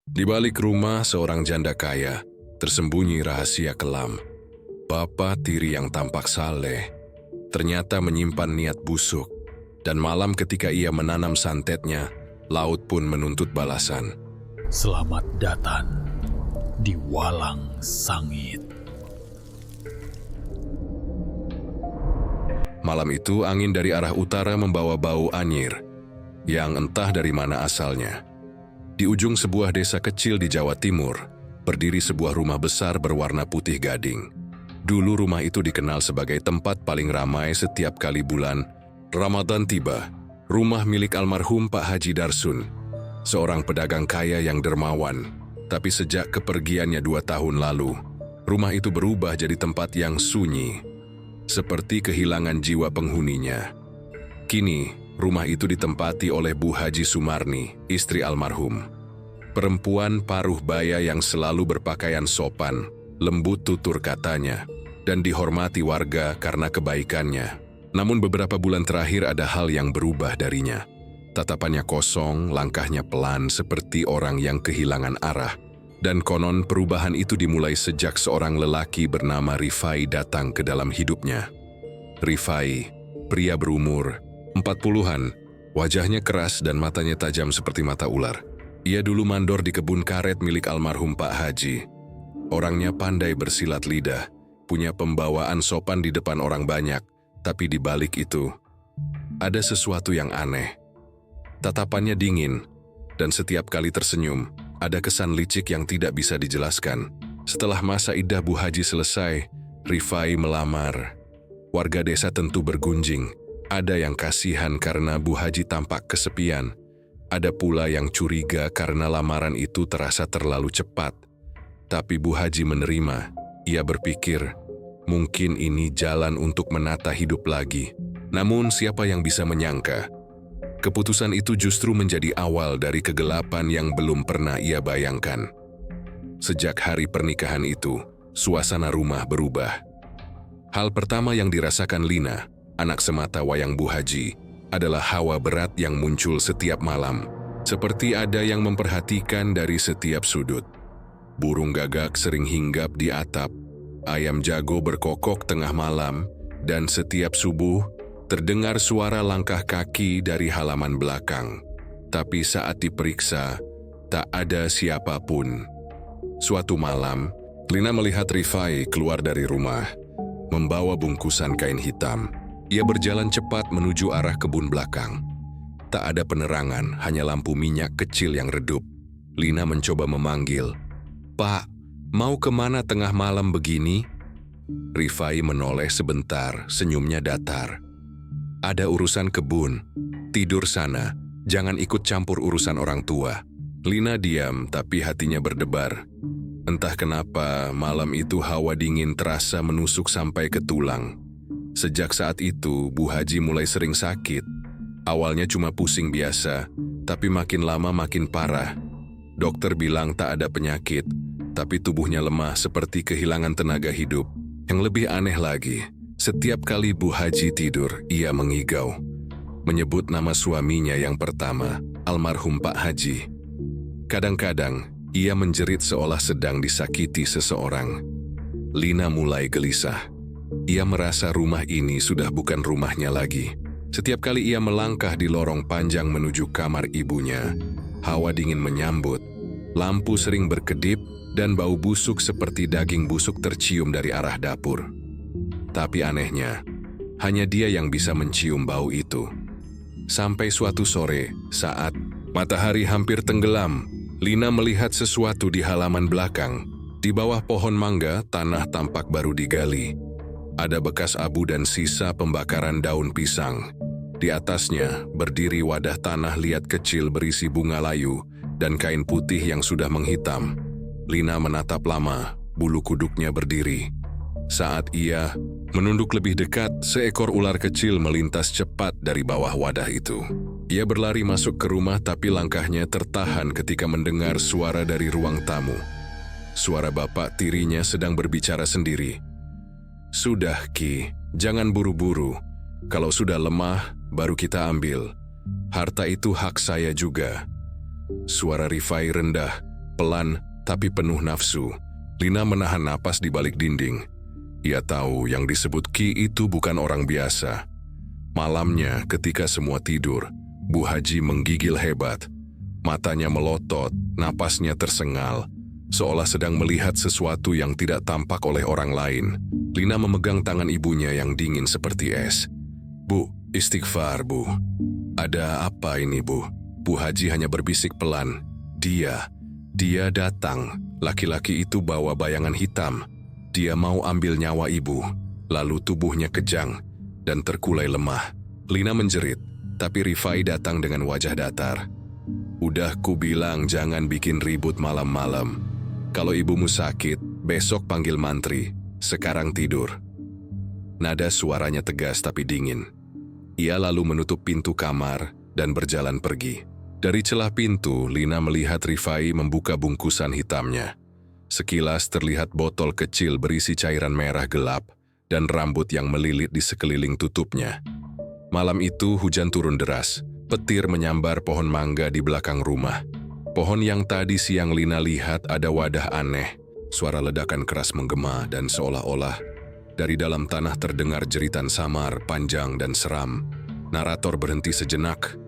Di balik rumah seorang janda kaya, tersembunyi rahasia kelam. Bapak tiri yang tampak saleh, ternyata menyimpan niat busuk. Dan malam ketika ia menanam santetnya, laut pun menuntut balasan. Selamat datang di Walang Sangit. Malam itu angin dari arah utara membawa bau anyir, yang entah dari mana asalnya. Di ujung sebuah desa kecil di Jawa Timur, berdiri sebuah rumah besar berwarna putih gading. Dulu rumah itu dikenal sebagai tempat paling ramai setiap kali bulan Ramadan tiba. Rumah milik almarhum Pak Haji Darsun, seorang pedagang kaya yang dermawan. Tapi sejak kepergiannya 2 tahun lalu, rumah itu berubah jadi tempat yang sunyi, seperti kehilangan jiwa penghuninya. Kini, rumah itu ditempati oleh Bu Haji Sumarni, istri almarhum. Perempuan paruh baya yang selalu berpakaian sopan, lembut tutur katanya, dan dihormati warga karena kebaikannya. Namun beberapa bulan terakhir ada hal yang berubah darinya. Tatapannya kosong, langkahnya pelan seperti orang yang kehilangan arah. Dan konon perubahan itu dimulai sejak seorang lelaki bernama Rifai datang ke dalam hidupnya. Rifai, pria berumur 40-an, wajahnya keras dan matanya tajam seperti mata ular. Ia dulu mandor di kebun karet milik almarhum Pak Haji. Orangnya pandai bersilat lidah, punya pembawaan sopan di depan orang banyak, tapi di balik itu ada sesuatu yang aneh. Tatapannya dingin, dan setiap kali tersenyum, ada kesan licik yang tidak bisa dijelaskan. Setelah masa iddah Bu Haji selesai, Rifai melamar. Warga desa tentu bergunjing. Ada yang kasihan karena Bu Haji tampak kesepian. Ada pula yang curiga karena lamaran itu terasa terlalu cepat. Tapi Bu Haji menerima. Ia berpikir, mungkin ini jalan untuk menata hidup lagi. Namun siapa yang bisa menyangka? Keputusan itu justru menjadi awal dari kegelapan yang belum pernah ia bayangkan. Sejak hari pernikahan itu, suasana rumah berubah. Hal pertama yang dirasakan Lina, anak semata wayang Bu Haji, adalah hawa berat yang muncul setiap malam. Seperti ada yang memperhatikan dari setiap sudut. Burung gagak sering hinggap di atap, ayam jago berkokok tengah malam, dan setiap subuh, terdengar suara langkah kaki dari halaman belakang. Tapi saat diperiksa, tak ada siapapun. Suatu malam, Lina melihat Rifai keluar dari rumah, membawa bungkusan kain hitam. Ia berjalan cepat menuju arah kebun belakang. Tak ada penerangan, hanya lampu minyak kecil yang redup. Lina mencoba memanggil, "Pak, mau kemana tengah malam begini?" Rifai menoleh sebentar, senyumnya datar. "Ada urusan kebun, tidur sana, jangan ikut campur urusan orang tua." Lina diam, tapi hatinya berdebar. Entah kenapa malam itu hawa dingin terasa menusuk sampai ke tulang. Sejak saat itu, Bu Haji mulai sering sakit. Awalnya cuma pusing biasa, tapi makin lama makin parah. Dokter bilang tak ada penyakit, tapi tubuhnya lemah seperti kehilangan tenaga hidup. Yang lebih aneh lagi, setiap kali Bu Haji tidur, ia mengigau. Menyebut nama suaminya yang pertama, almarhum Pak Haji. Kadang-kadang, ia menjerit seolah sedang disakiti seseorang. Lina mulai gelisah. Ia merasa rumah ini sudah bukan rumahnya lagi. Setiap kali ia melangkah di lorong panjang menuju kamar ibunya, hawa dingin menyambut. Lampu sering berkedip dan bau busuk seperti daging busuk tercium dari arah dapur. Tapi anehnya, hanya dia yang bisa mencium bau itu. Sampai suatu sore, saat matahari hampir tenggelam, Lina melihat sesuatu di halaman belakang. Di bawah pohon mangga, tanah tampak baru digali. Ada bekas abu dan sisa pembakaran daun pisang. Di atasnya berdiri wadah tanah liat kecil berisi bunga layu dan kain putih yang sudah menghitam. Lina menatap lama, bulu kuduknya berdiri. Saat ia menunduk lebih dekat, seekor ular kecil melintas cepat dari bawah wadah itu. Ia berlari masuk ke rumah tapi langkahnya tertahan ketika mendengar suara dari ruang tamu. Suara bapak tirinya sedang berbicara sendiri. "Sudah, Ki, jangan buru-buru. Kalau sudah lemah, baru kita ambil. Harta itu hak saya juga." Suara Rifai rendah, pelan tapi penuh nafsu. Lina menahan napas di balik dinding. Ia tahu yang disebut Ki itu bukan orang biasa. Malamnya ketika semua tidur, Bu Haji menggigil hebat. Matanya melotot, napasnya tersengal, seolah sedang melihat sesuatu yang tidak tampak oleh orang lain. Lina memegang tangan ibunya yang dingin seperti es. "Bu, istighfar, Bu." "Ada apa ini, Bu?" Bu Haji hanya berbisik pelan. Dia datang. Laki-laki itu bawa bayangan hitam. Dia mau ambil nyawa ibu. Lalu tubuhnya kejang dan terkulai lemah. Lina menjerit, tapi Rifai datang dengan wajah datar. "Udah kubilang jangan bikin ribut malam-malam. Kalau ibumu sakit, besok panggil mantri. Sekarang tidur." Nada suaranya tegas tapi dingin. Ia lalu menutup pintu kamar dan berjalan pergi. Dari celah pintu, Lina melihat Rifai membuka bungkusan hitamnya. Sekilas terlihat botol kecil berisi cairan merah gelap dan rambut yang melilit di sekeliling tutupnya. Malam itu hujan turun deras. Petir menyambar pohon mangga di belakang rumah. Pohon yang tadi siang Lina lihat ada wadah aneh. Suara ledakan keras menggema dan seolah-olah dari dalam tanah terdengar jeritan samar, panjang dan seram. Narator berhenti sejenak.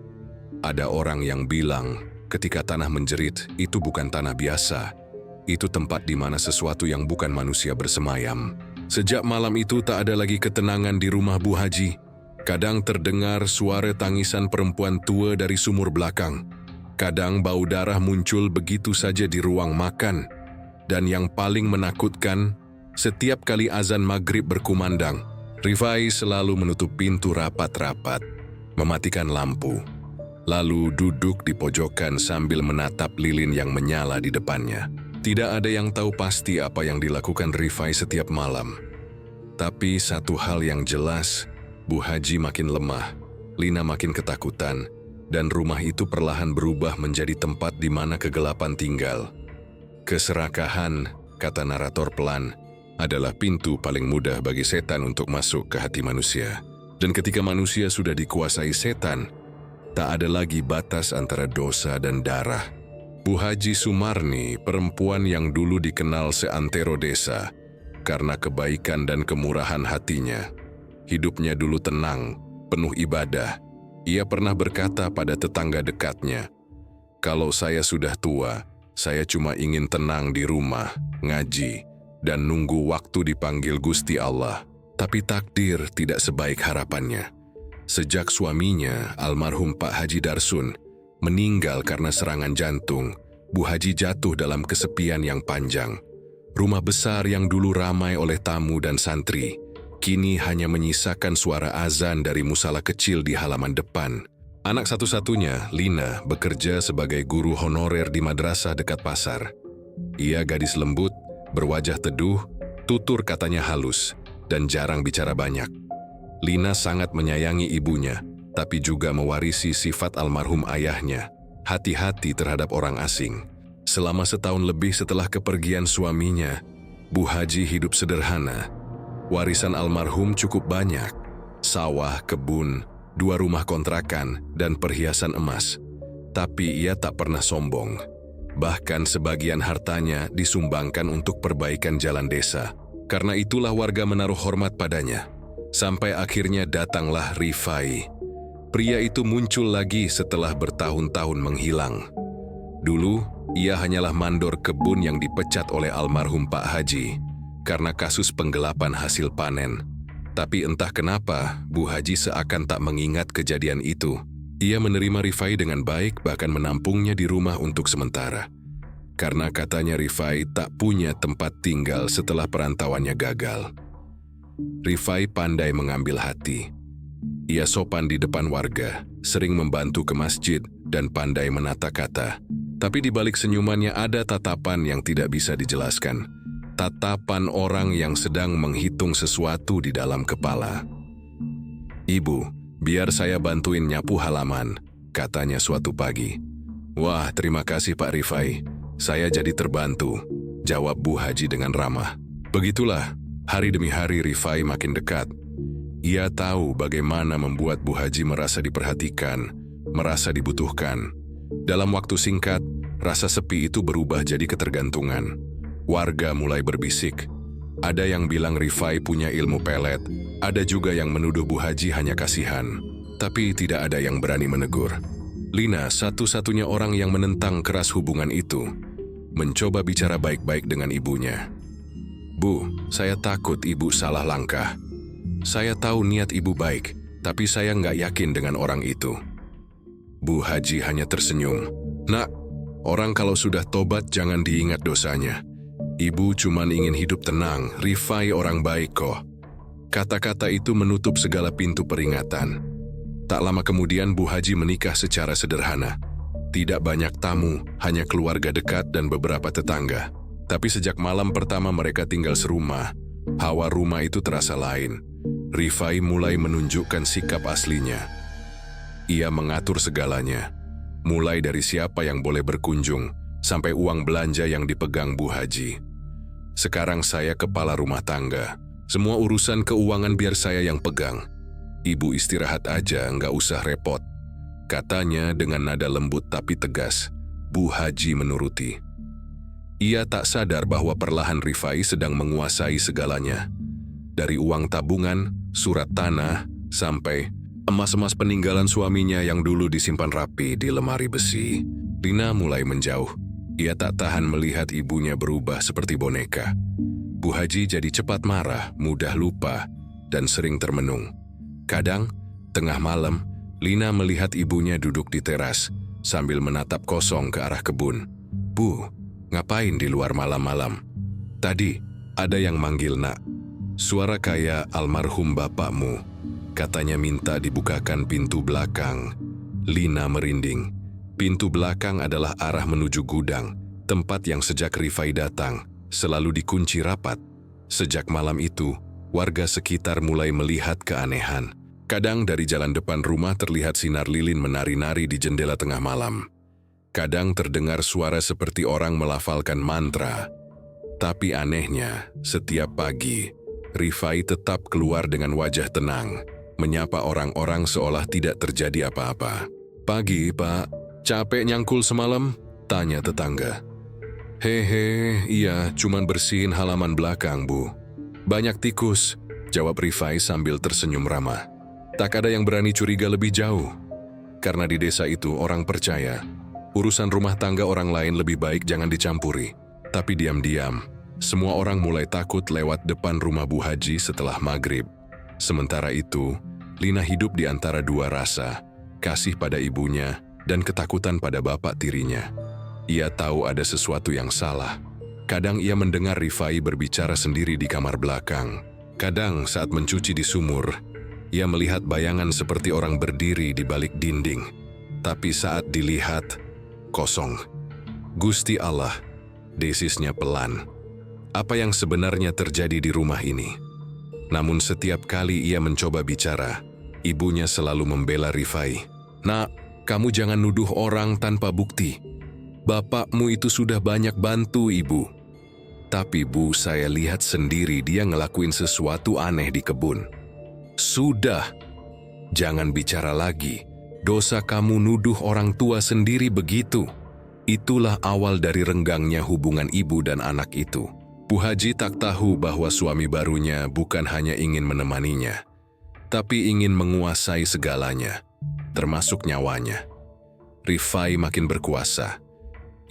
Ada orang yang bilang, ketika tanah menjerit, itu bukan tanah biasa. Itu tempat di mana sesuatu yang bukan manusia bersemayam. Sejak malam itu tak ada lagi ketenangan di rumah Bu Haji. Kadang terdengar suara tangisan perempuan tua dari sumur belakang. Kadang bau darah muncul begitu saja di ruang makan. Dan yang paling menakutkan, setiap kali azan maghrib berkumandang, Rifai selalu menutup pintu rapat-rapat, mematikan lampu. Lalu duduk di pojokan sambil menatap lilin yang menyala di depannya. Tidak ada yang tahu pasti apa yang dilakukan Rifai setiap malam. Tapi satu hal yang jelas, Bu Haji makin lemah, Lina makin ketakutan, dan rumah itu perlahan berubah menjadi tempat di mana kegelapan tinggal. Keserakahan, kata narator pelan, adalah pintu paling mudah bagi setan untuk masuk ke hati manusia. Dan ketika manusia sudah dikuasai setan, tak ada lagi batas antara dosa dan darah. Bu Haji Sumarni, perempuan yang dulu dikenal seantero desa karena kebaikan dan kemurahan hatinya. Hidupnya dulu tenang, penuh ibadah. Ia pernah berkata pada tetangga dekatnya, "Kalau saya sudah tua, saya cuma ingin tenang di rumah, ngaji, dan nunggu waktu dipanggil Gusti Allah." Tapi takdir tidak sebaik harapannya. Sejak suaminya, almarhum Pak Haji Darsun, meninggal karena serangan jantung, Bu Haji jatuh dalam kesepian yang panjang. Rumah besar yang dulu ramai oleh tamu dan santri, kini hanya menyisakan suara azan dari musala kecil di halaman depan. Anak satu-satunya, Lina, bekerja sebagai guru honorer di madrasah dekat pasar. Ia gadis lembut, berwajah teduh, tutur katanya halus, dan jarang bicara banyak. Lina sangat menyayangi ibunya, tapi juga mewarisi sifat almarhum ayahnya, hati-hati terhadap orang asing. Selama setahun lebih setelah kepergian suaminya, Bu Haji hidup sederhana. Warisan almarhum cukup banyak, sawah, kebun, 2 rumah kontrakan, dan perhiasan emas. Tapi ia tak pernah sombong. Bahkan sebagian hartanya disumbangkan untuk perbaikan jalan desa. Karena itulah warga menaruh hormat padanya. Sampai akhirnya datanglah Rifai. Pria itu muncul lagi setelah bertahun-tahun menghilang. Dulu, ia hanyalah mandor kebun yang dipecat oleh almarhum Pak Haji karena kasus penggelapan hasil panen. Tapi entah kenapa, Bu Haji seakan tak mengingat kejadian itu. Ia menerima Rifai dengan baik, bahkan menampungnya di rumah untuk sementara. Karena katanya Rifai tak punya tempat tinggal setelah perantauannya gagal. Rifai pandai mengambil hati. Ia sopan di depan warga, sering membantu ke masjid, dan pandai menata kata. Tapi di balik senyumannya ada tatapan yang tidak bisa dijelaskan. Tatapan orang yang sedang menghitung sesuatu di dalam kepala. "Ibu, biar saya bantuin nyapu halaman," katanya suatu pagi. "Wah, terima kasih Pak Rifai. Saya jadi terbantu," jawab Bu Haji dengan ramah. Begitulah, hari demi hari Rifai makin dekat. Ia tahu bagaimana membuat Bu Haji merasa diperhatikan, merasa dibutuhkan. Dalam waktu singkat, Rasa sepi itu berubah jadi ketergantungan. Warga mulai berbisik. Ada yang bilang Rifai punya ilmu pelet, ada juga yang menuduh Bu Haji hanya kasihan. Tapi tidak ada yang berani menegur. Lina, satu-satunya orang yang menentang keras hubungan itu, mencoba bicara baik-baik dengan ibunya. Bu, saya takut ibu salah langkah. Saya tahu niat ibu baik, tapi saya nggak yakin dengan orang itu. Bu Haji hanya tersenyum. Nak, orang kalau sudah tobat jangan diingat dosanya. Ibu cuman ingin hidup tenang, Rifai orang baik kok. Kata-kata itu menutup segala pintu peringatan. Tak lama kemudian Bu Haji menikah secara sederhana. Tidak banyak tamu, hanya keluarga dekat dan beberapa tetangga. Tapi sejak malam pertama mereka tinggal serumah, hawa rumah itu terasa lain. Rifai mulai menunjukkan sikap aslinya. Ia mengatur segalanya, mulai dari siapa yang boleh berkunjung, sampai uang belanja yang dipegang Bu Haji. Sekarang saya kepala rumah tangga. Semua urusan keuangan biar saya yang pegang. Ibu istirahat aja, nggak usah repot. Katanya dengan nada lembut tapi tegas. Bu Haji menuruti. Ia tak sadar bahwa perlahan Rifai sedang menguasai segalanya. Dari uang tabungan, surat tanah, sampai emas-emas peninggalan suaminya yang dulu disimpan rapi di lemari besi. Lina mulai menjauh. Ia tak tahan melihat ibunya berubah seperti boneka. Bu Haji jadi cepat marah, mudah lupa, dan sering termenung. Kadang, tengah malam, Lina melihat ibunya duduk di teras sambil menatap kosong ke arah kebun. Bu, ngapain di luar malam-malam? Tadi, ada yang manggil nak. Suara kayak almarhum bapakmu. Katanya minta dibukakan pintu belakang. Lina merinding. Pintu belakang adalah arah menuju gudang, tempat yang sejak Rifai datang, selalu dikunci rapat. Sejak malam itu, warga sekitar mulai melihat keanehan. Kadang dari jalan depan rumah terlihat sinar lilin menari-nari di jendela tengah malam. Kadang terdengar suara seperti orang melafalkan mantra. Tapi anehnya, setiap pagi, Rifai tetap keluar dengan wajah tenang, menyapa orang-orang seolah tidak terjadi apa-apa. Pagi, Pak. Capek nyangkul semalam? Tanya tetangga. Hehe, iya, cuman bersihin halaman belakang, Bu. Banyak tikus, jawab Rifai sambil tersenyum ramah. Tak ada yang berani curiga lebih jauh. Karena di desa itu orang percaya, urusan rumah tangga orang lain lebih baik jangan dicampuri. Tapi diam-diam, semua orang mulai takut lewat depan rumah Bu Haji setelah maghrib. Sementara itu, Lina hidup di antara dua rasa, kasih pada ibunya, dan ketakutan pada bapak tirinya. Ia tahu ada sesuatu yang salah. Kadang ia mendengar Rifai berbicara sendiri di kamar belakang. Kadang saat mencuci di sumur, ia melihat bayangan seperti orang berdiri di balik dinding. Tapi saat dilihat, kosong. Gusti Allah, desisnya pelan. Apa yang sebenarnya terjadi di rumah ini? Namun setiap kali ia mencoba bicara, ibunya selalu membela Rifai. Nak, kamu jangan nuduh orang tanpa bukti. Bapakmu itu sudah banyak bantu ibu. Tapi Bu, saya lihat sendiri dia ngelakuin sesuatu aneh di kebun. Sudah, jangan bicara lagi. Dosa kamu nuduh orang tua sendiri begitu. Itulah awal dari renggangnya hubungan ibu dan anak itu. Bu Haji tak tahu bahwa suami barunya bukan hanya ingin menemaninya, tapi ingin menguasai segalanya, termasuk nyawanya. Rifai makin berkuasa.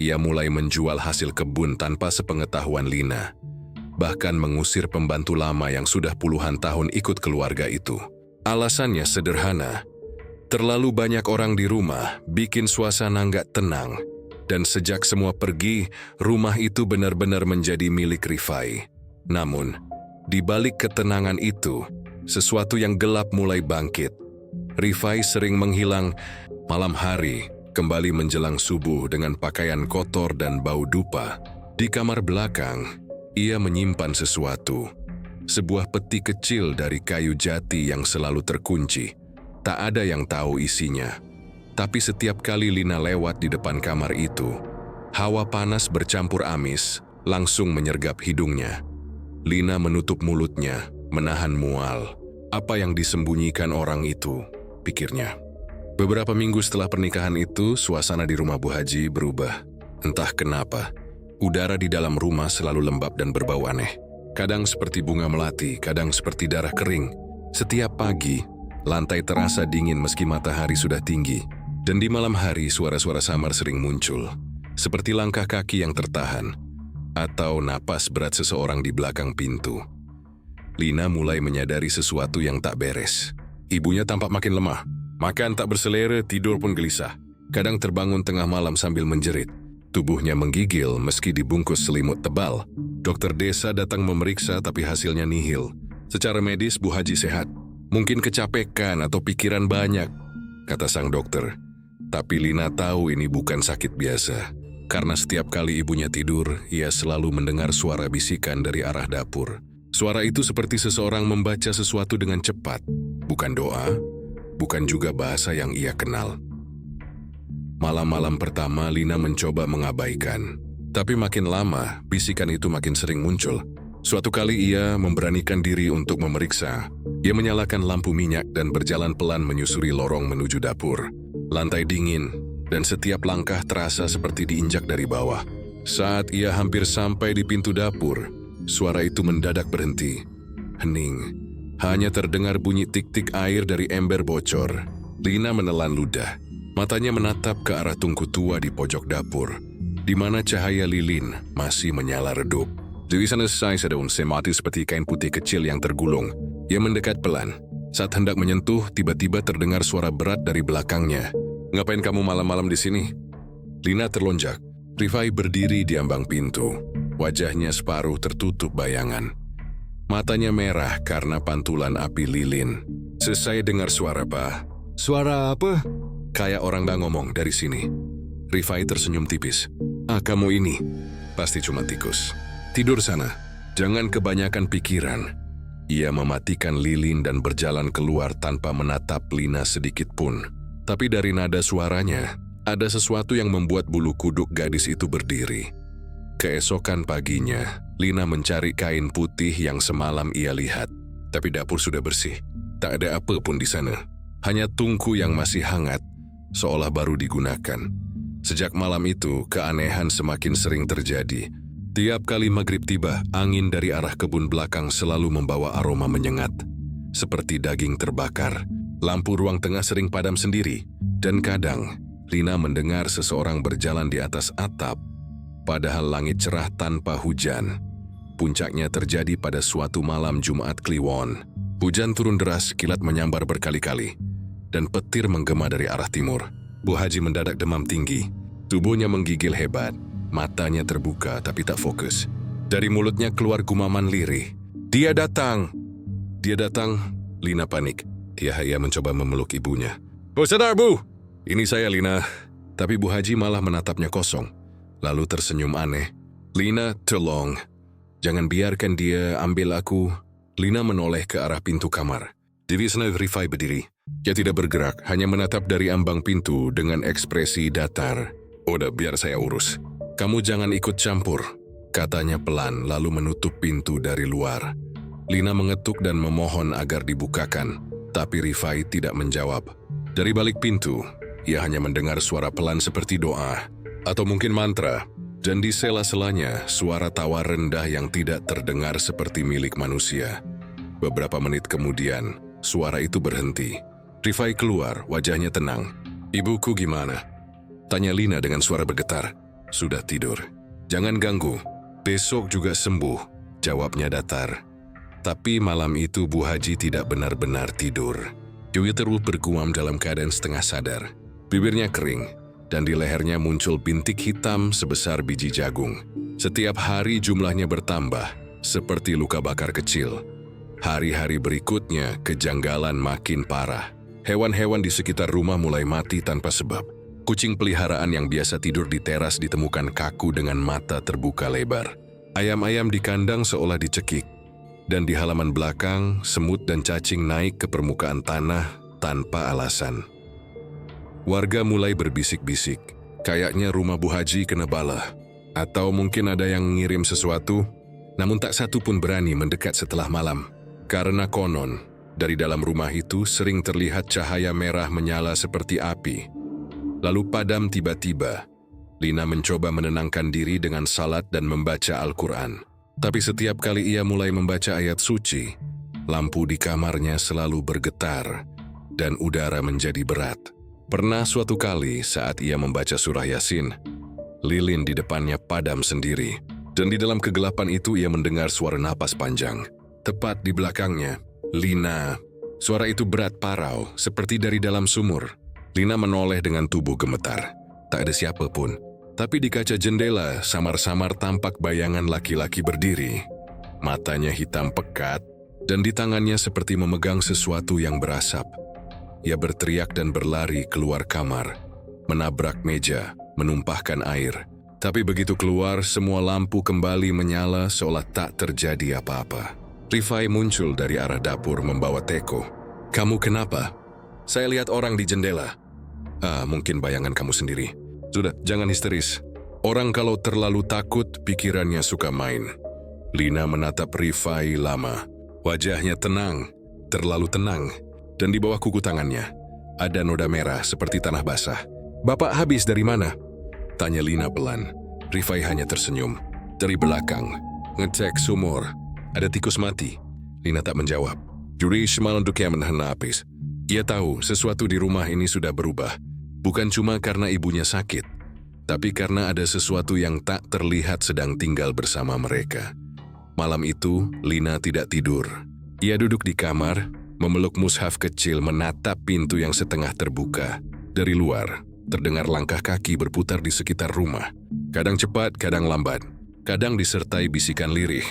Ia mulai menjual hasil kebun tanpa sepengetahuan Lina, bahkan mengusir pembantu lama yang sudah puluhan tahun ikut keluarga itu. Alasannya sederhana, terlalu banyak orang di rumah bikin suasana nggak tenang, dan sejak semua pergi, rumah itu benar-benar menjadi milik Rifai. Namun, di balik ketenangan itu, sesuatu yang gelap mulai bangkit. Rifai sering menghilang malam hari, kembali menjelang subuh dengan pakaian kotor dan bau dupa. Di kamar belakang, ia menyimpan sesuatu. Sebuah peti kecil dari kayu jati yang selalu terkunci. Tak ada yang tahu isinya. Tapi setiap kali Lina lewat di depan kamar itu, hawa panas bercampur amis langsung menyergap hidungnya. Lina menutup mulutnya, menahan mual. Apa yang disembunyikan orang itu, pikirnya. Beberapa minggu setelah pernikahan itu, suasana di rumah Bu Haji berubah. Entah kenapa, udara di dalam rumah selalu lembab dan berbau aneh. Kadang seperti bunga melati, kadang seperti darah kering. Setiap pagi, lantai terasa dingin meski matahari sudah tinggi. Dan di malam hari, suara-suara samar sering muncul. Seperti langkah kaki yang tertahan, atau napas berat seseorang di belakang pintu. Lina mulai menyadari sesuatu yang tak beres. Ibunya tampak makin lemah. Makan tak berselera, tidur pun gelisah. Kadang terbangun tengah malam sambil menjerit. Tubuhnya menggigil meski dibungkus selimut tebal. Dokter desa datang memeriksa tapi hasilnya nihil. Secara medis Bu Haji sehat. Mungkin kecapekan atau pikiran banyak, kata sang dokter. Tapi Lina tahu ini bukan sakit biasa. Karena setiap kali ibunya tidur, ia selalu mendengar suara bisikan dari arah dapur. Suara itu seperti seseorang membaca sesuatu dengan cepat. Bukan doa, bukan juga bahasa yang ia kenal. Malam-malam pertama, Lina mencoba mengabaikan. Tapi makin lama, bisikan itu makin sering muncul. Suatu kali ia memberanikan diri untuk memeriksa. Ia menyalakan lampu minyak dan berjalan pelan menyusuri lorong menuju dapur. Lantai dingin, dan setiap langkah terasa seperti diinjak dari bawah. Saat ia hampir sampai di pintu dapur, suara itu mendadak berhenti. Hening. Hanya terdengar bunyi tik-tik air dari ember bocor. Lina menelan ludah. Matanya menatap ke arah tungku tua di pojok dapur, di mana cahaya lilin masih menyala redup. Di sana saya sedang semati seperti kain putih kecil yang tergulung. Ia mendekat pelan. Saat hendak menyentuh, tiba-tiba terdengar suara berat dari belakangnya. "Ngapain kamu malam-malam di sini?" Lina terlonjak. Rifai berdiri di ambang pintu. Wajahnya separuh tertutup bayangan. Matanya merah karena pantulan api lilin. "Saya dengar suara, Pak." "Suara apa?" "Kayak orang dah ngomong dari sini." Rifai tersenyum tipis. "Kamu ini pasti cuma tikus. Tidur sana, jangan kebanyakan pikiran." Ia mematikan lilin dan berjalan keluar tanpa menatap Lina sedikit pun. Tapi dari nada suaranya, ada sesuatu yang membuat bulu kuduk gadis itu berdiri. Keesokan paginya, Lina mencari kain putih yang semalam ia lihat. Tapi dapur sudah bersih. Tak ada apa pun di sana. Hanya tungku yang masih hangat, seolah baru digunakan. Sejak malam itu, keanehan semakin sering terjadi. Tiap kali maghrib tiba, angin dari arah kebun belakang selalu membawa aroma menyengat. Seperti daging terbakar, lampu ruang tengah sering padam sendiri. Dan kadang, Lina mendengar seseorang berjalan di atas atap. Padahal langit cerah tanpa hujan. Puncaknya terjadi pada suatu malam Jumat Kliwon. Hujan turun deras, kilat menyambar berkali-kali. Dan petir menggema dari arah timur. Bu Haji mendadak demam tinggi. Tubuhnya menggigil hebat. Matanya terbuka tapi tak fokus. Dari mulutnya keluar gumaman lirih. "Dia datang!" "Dia datang!" Lina panik. Ia mencoba memeluk ibunya. "Oh, sadar, Bu! Ini saya, Lina." Tapi Bu Haji malah menatapnya kosong. Lalu tersenyum aneh. "Lina, tolong. Jangan biarkan dia ambil aku." Lina menoleh ke arah pintu kamar. Di sana Rifai berdiri. Ia tidak bergerak, hanya menatap dari ambang pintu dengan ekspresi datar. "Udah, biar saya urus. Kamu jangan ikut campur," katanya pelan lalu menutup pintu dari luar. Lina mengetuk dan memohon agar dibukakan, tapi Rifai tidak menjawab. Dari balik pintu, ia hanya mendengar suara pelan seperti doa, atau mungkin mantra, dan di sela-selanya suara tawa rendah yang tidak terdengar seperti milik manusia. Beberapa menit kemudian, suara itu berhenti. Rifai keluar, wajahnya tenang. "Ibuku gimana?" tanya Lina dengan suara bergetar. "Sudah tidur. Jangan ganggu. Besok juga sembuh," jawabnya datar. Tapi malam itu Bu Haji tidak benar-benar tidur. Ia terus bergumam dalam keadaan setengah sadar. Bibirnya kering, dan di lehernya muncul bintik hitam sebesar biji jagung. Setiap hari jumlahnya bertambah, seperti luka bakar kecil. Hari-hari berikutnya, kejanggalan makin parah. Hewan-hewan di sekitar rumah mulai mati tanpa sebab. Kucing peliharaan yang biasa tidur di teras ditemukan kaku dengan mata terbuka lebar. Ayam-ayam di kandang seolah dicekik. Dan di halaman belakang, semut dan cacing naik ke permukaan tanah tanpa alasan. Warga mulai berbisik-bisik. Kayaknya rumah Bu Haji kena bala. Atau mungkin ada yang ngirim sesuatu. Namun tak satu pun berani mendekat setelah malam. Karena konon, dari dalam rumah itu sering terlihat cahaya merah menyala seperti api. Lalu padam tiba-tiba. Lina mencoba menenangkan diri dengan salat dan membaca Al-Quran. Tapi setiap kali ia mulai membaca ayat suci, lampu di kamarnya selalu bergetar dan udara menjadi berat. Pernah suatu kali saat ia membaca surah Yasin, lilin di depannya padam sendiri. Dan di dalam kegelapan itu ia mendengar suara napas panjang. Tepat di belakangnya, Lina. Suara itu berat parau, seperti dari dalam sumur. Lina menoleh dengan tubuh gemetar. Tak ada siapapun. Tapi di kaca jendela, samar-samar tampak bayangan laki-laki berdiri. Matanya hitam pekat, dan di tangannya seperti memegang sesuatu yang berasap. Ia berteriak dan berlari keluar kamar, menabrak meja, menumpahkan air. Tapi begitu keluar, semua lampu kembali menyala seolah tak terjadi apa-apa. Rifai muncul dari arah dapur membawa teko. "Kamu kenapa?" "Saya lihat orang di jendela." Mungkin bayangan kamu sendiri." "Sudah, jangan histeris. Orang kalau terlalu takut, pikirannya suka main." Lina menatap Rifai lama. Wajahnya tenang, terlalu tenang. Dan di bawah kuku tangannya, ada noda merah seperti tanah basah. "Bapak habis dari mana?" tanya Lina pelan. Rifai hanya tersenyum. "Dari belakang, ngecek sumur. Ada tikus mati." Lina tak menjawab. Juri Shmal untuk yang menahan napis. Ia tahu sesuatu di rumah ini sudah berubah. Bukan cuma karena ibunya sakit, tapi karena ada sesuatu yang tak terlihat sedang tinggal bersama mereka. Malam itu, Lina tidak tidur. Ia duduk di kamar, memeluk mushaf kecil menatap pintu yang setengah terbuka. Dari luar, terdengar langkah kaki berputar di sekitar rumah. Kadang cepat, kadang lambat. Kadang disertai bisikan lirih.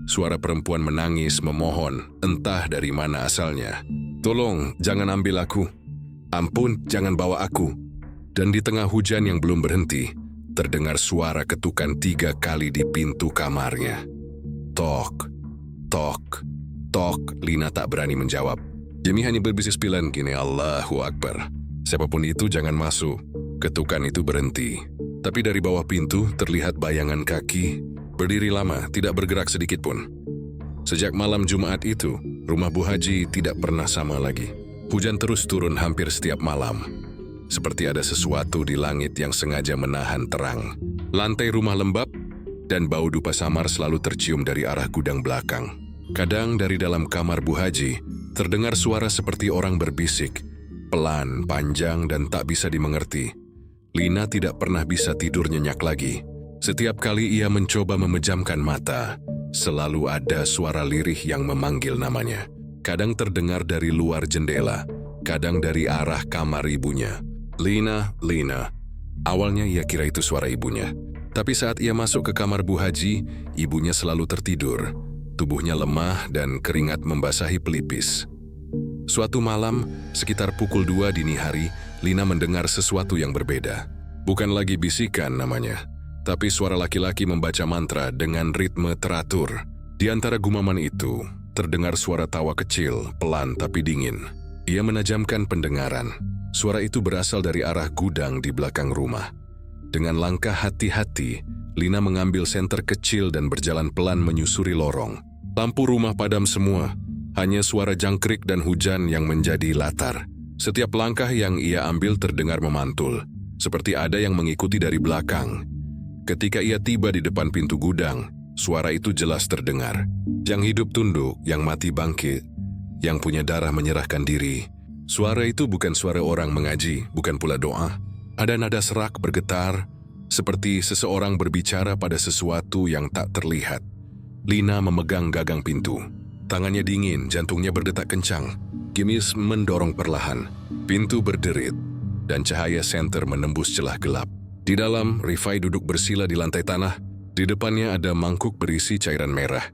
Suara perempuan menangis memohon, entah dari mana asalnya. "Tolong, jangan ambil aku. Ampun, jangan bawa aku." Dan di tengah hujan yang belum berhenti, terdengar suara ketukan 3 kali di pintu kamarnya. Tok, tok, tok. Lina tak berani menjawab. Jemi hanya berbisik pilan gini, "Allahu Akbar. Siapapun itu jangan masuk." Ketukan itu berhenti. Tapi dari bawah pintu terlihat bayangan kaki, berdiri lama, tidak bergerak sedikit pun. Sejak malam Jumat itu, rumah Bu Haji tidak pernah sama lagi. Hujan terus turun hampir setiap malam. Seperti ada sesuatu di langit yang sengaja menahan terang. Lantai rumah lembab, dan bau dupa samar selalu tercium dari arah gudang belakang. Kadang dari dalam kamar Bu Haji, terdengar suara seperti orang berbisik, pelan, panjang, dan tak bisa dimengerti. Lina tidak pernah bisa tidur nyenyak lagi. Setiap kali ia mencoba memejamkan mata, selalu ada suara lirih yang memanggil namanya. Kadang terdengar dari luar jendela, kadang dari arah kamar ibunya. "Lina, Lina." Awalnya ia kira itu suara ibunya. Tapi saat ia masuk ke kamar Bu Haji, ibunya selalu tertidur. Tubuhnya lemah dan keringat membasahi pelipis. Suatu malam, sekitar pukul 2 dini hari, Lina mendengar sesuatu yang berbeda. Bukan lagi bisikan namanya, tapi suara laki-laki membaca mantra dengan ritme teratur. Di antara gumaman itu, terdengar suara tawa kecil, pelan tapi dingin. Ia menajamkan pendengaran. Suara itu berasal dari arah gudang di belakang rumah. Dengan langkah hati-hati, Lina mengambil senter kecil dan berjalan pelan menyusuri lorong. Lampu rumah padam semua, hanya suara jangkrik dan hujan yang menjadi latar. Setiap langkah yang ia ambil terdengar memantul, seperti ada yang mengikuti dari belakang. Ketika ia tiba di depan pintu gudang, suara itu jelas terdengar. Yang hidup tunduk, yang mati bangkit, yang punya darah menyerahkan diri. Suara itu bukan suara orang mengaji, bukan pula doa. Ada nada serak bergetar, seperti seseorang berbicara pada sesuatu yang tak terlihat. Lina memegang gagang pintu. Tangannya dingin, jantungnya berdetak kencang. Gimis mendorong perlahan. Pintu berderit, dan cahaya senter menembus celah gelap. Di dalam, Rifai duduk bersila di lantai tanah. Di depannya ada mangkuk berisi cairan merah.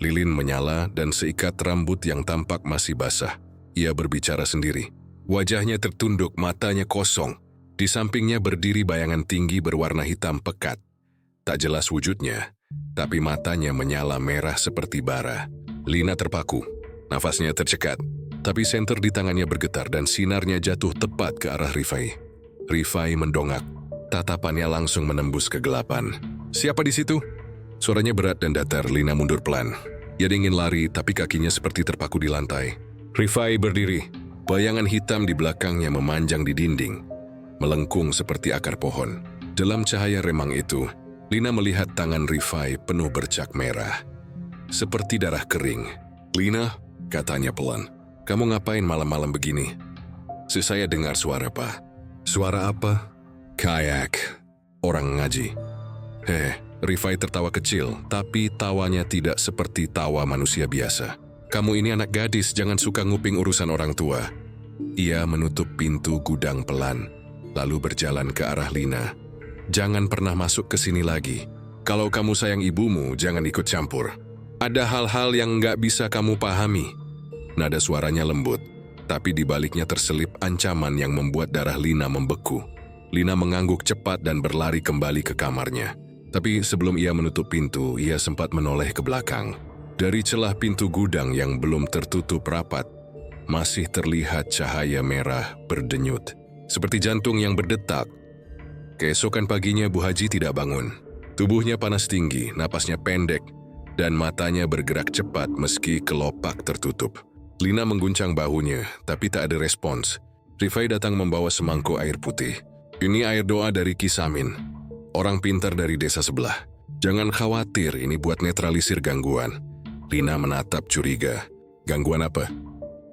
Lilin menyala dan seikat rambut yang tampak masih basah. Ia berbicara sendiri. Wajahnya tertunduk, matanya kosong. Di sampingnya berdiri bayangan tinggi berwarna hitam pekat. Tak jelas wujudnya, tapi matanya menyala merah seperti bara. Lina terpaku, nafasnya tercekat. Tapi senter di tangannya bergetar dan sinarnya jatuh tepat ke arah Rifai. Rifai mendongak. Tatapannya langsung menembus kegelapan. "Siapa di situ?" Suaranya berat dan datar. Lina mundur pelan. Ia ingin lari, tapi kakinya seperti terpaku di lantai. Rifai berdiri. Bayangan hitam di belakangnya memanjang di dinding, melengkung seperti akar pohon. Dalam cahaya remang itu, Lina melihat tangan Rifai penuh bercak merah. Seperti darah kering. "Lina," katanya pelan, "kamu ngapain malam-malam begini?" Saya dengar suara, Pak. "Suara apa?" "Kayak orang ngaji." Rifai tertawa kecil, tapi tawanya tidak seperti tawa manusia biasa. "Kamu ini anak gadis, jangan suka nguping urusan orang tua." Ia menutup pintu gudang pelan, lalu berjalan ke arah Lina. "Jangan pernah masuk ke sini lagi. Kalau kamu sayang ibumu, jangan ikut campur. Ada hal-hal yang nggak bisa kamu pahami." Nada suaranya lembut, tapi di baliknya terselip ancaman yang membuat darah Lina membeku. Lina mengangguk cepat dan berlari kembali ke kamarnya. Tapi sebelum ia menutup pintu, ia sempat menoleh ke belakang. Dari celah pintu gudang yang belum tertutup rapat, masih terlihat cahaya merah berdenyut, seperti jantung yang berdetak. Keesokan paginya Bu Haji tidak bangun. Tubuhnya panas tinggi, napasnya pendek, dan matanya bergerak cepat meski kelopak tertutup. Lina mengguncang bahunya, tapi tak ada respons. Rifai datang membawa semangkuk air putih. "Ini air doa dari Ki Samin, orang pintar dari desa sebelah. Jangan khawatir, ini buat netralisir gangguan." Lina menatap curiga. "Gangguan apa?"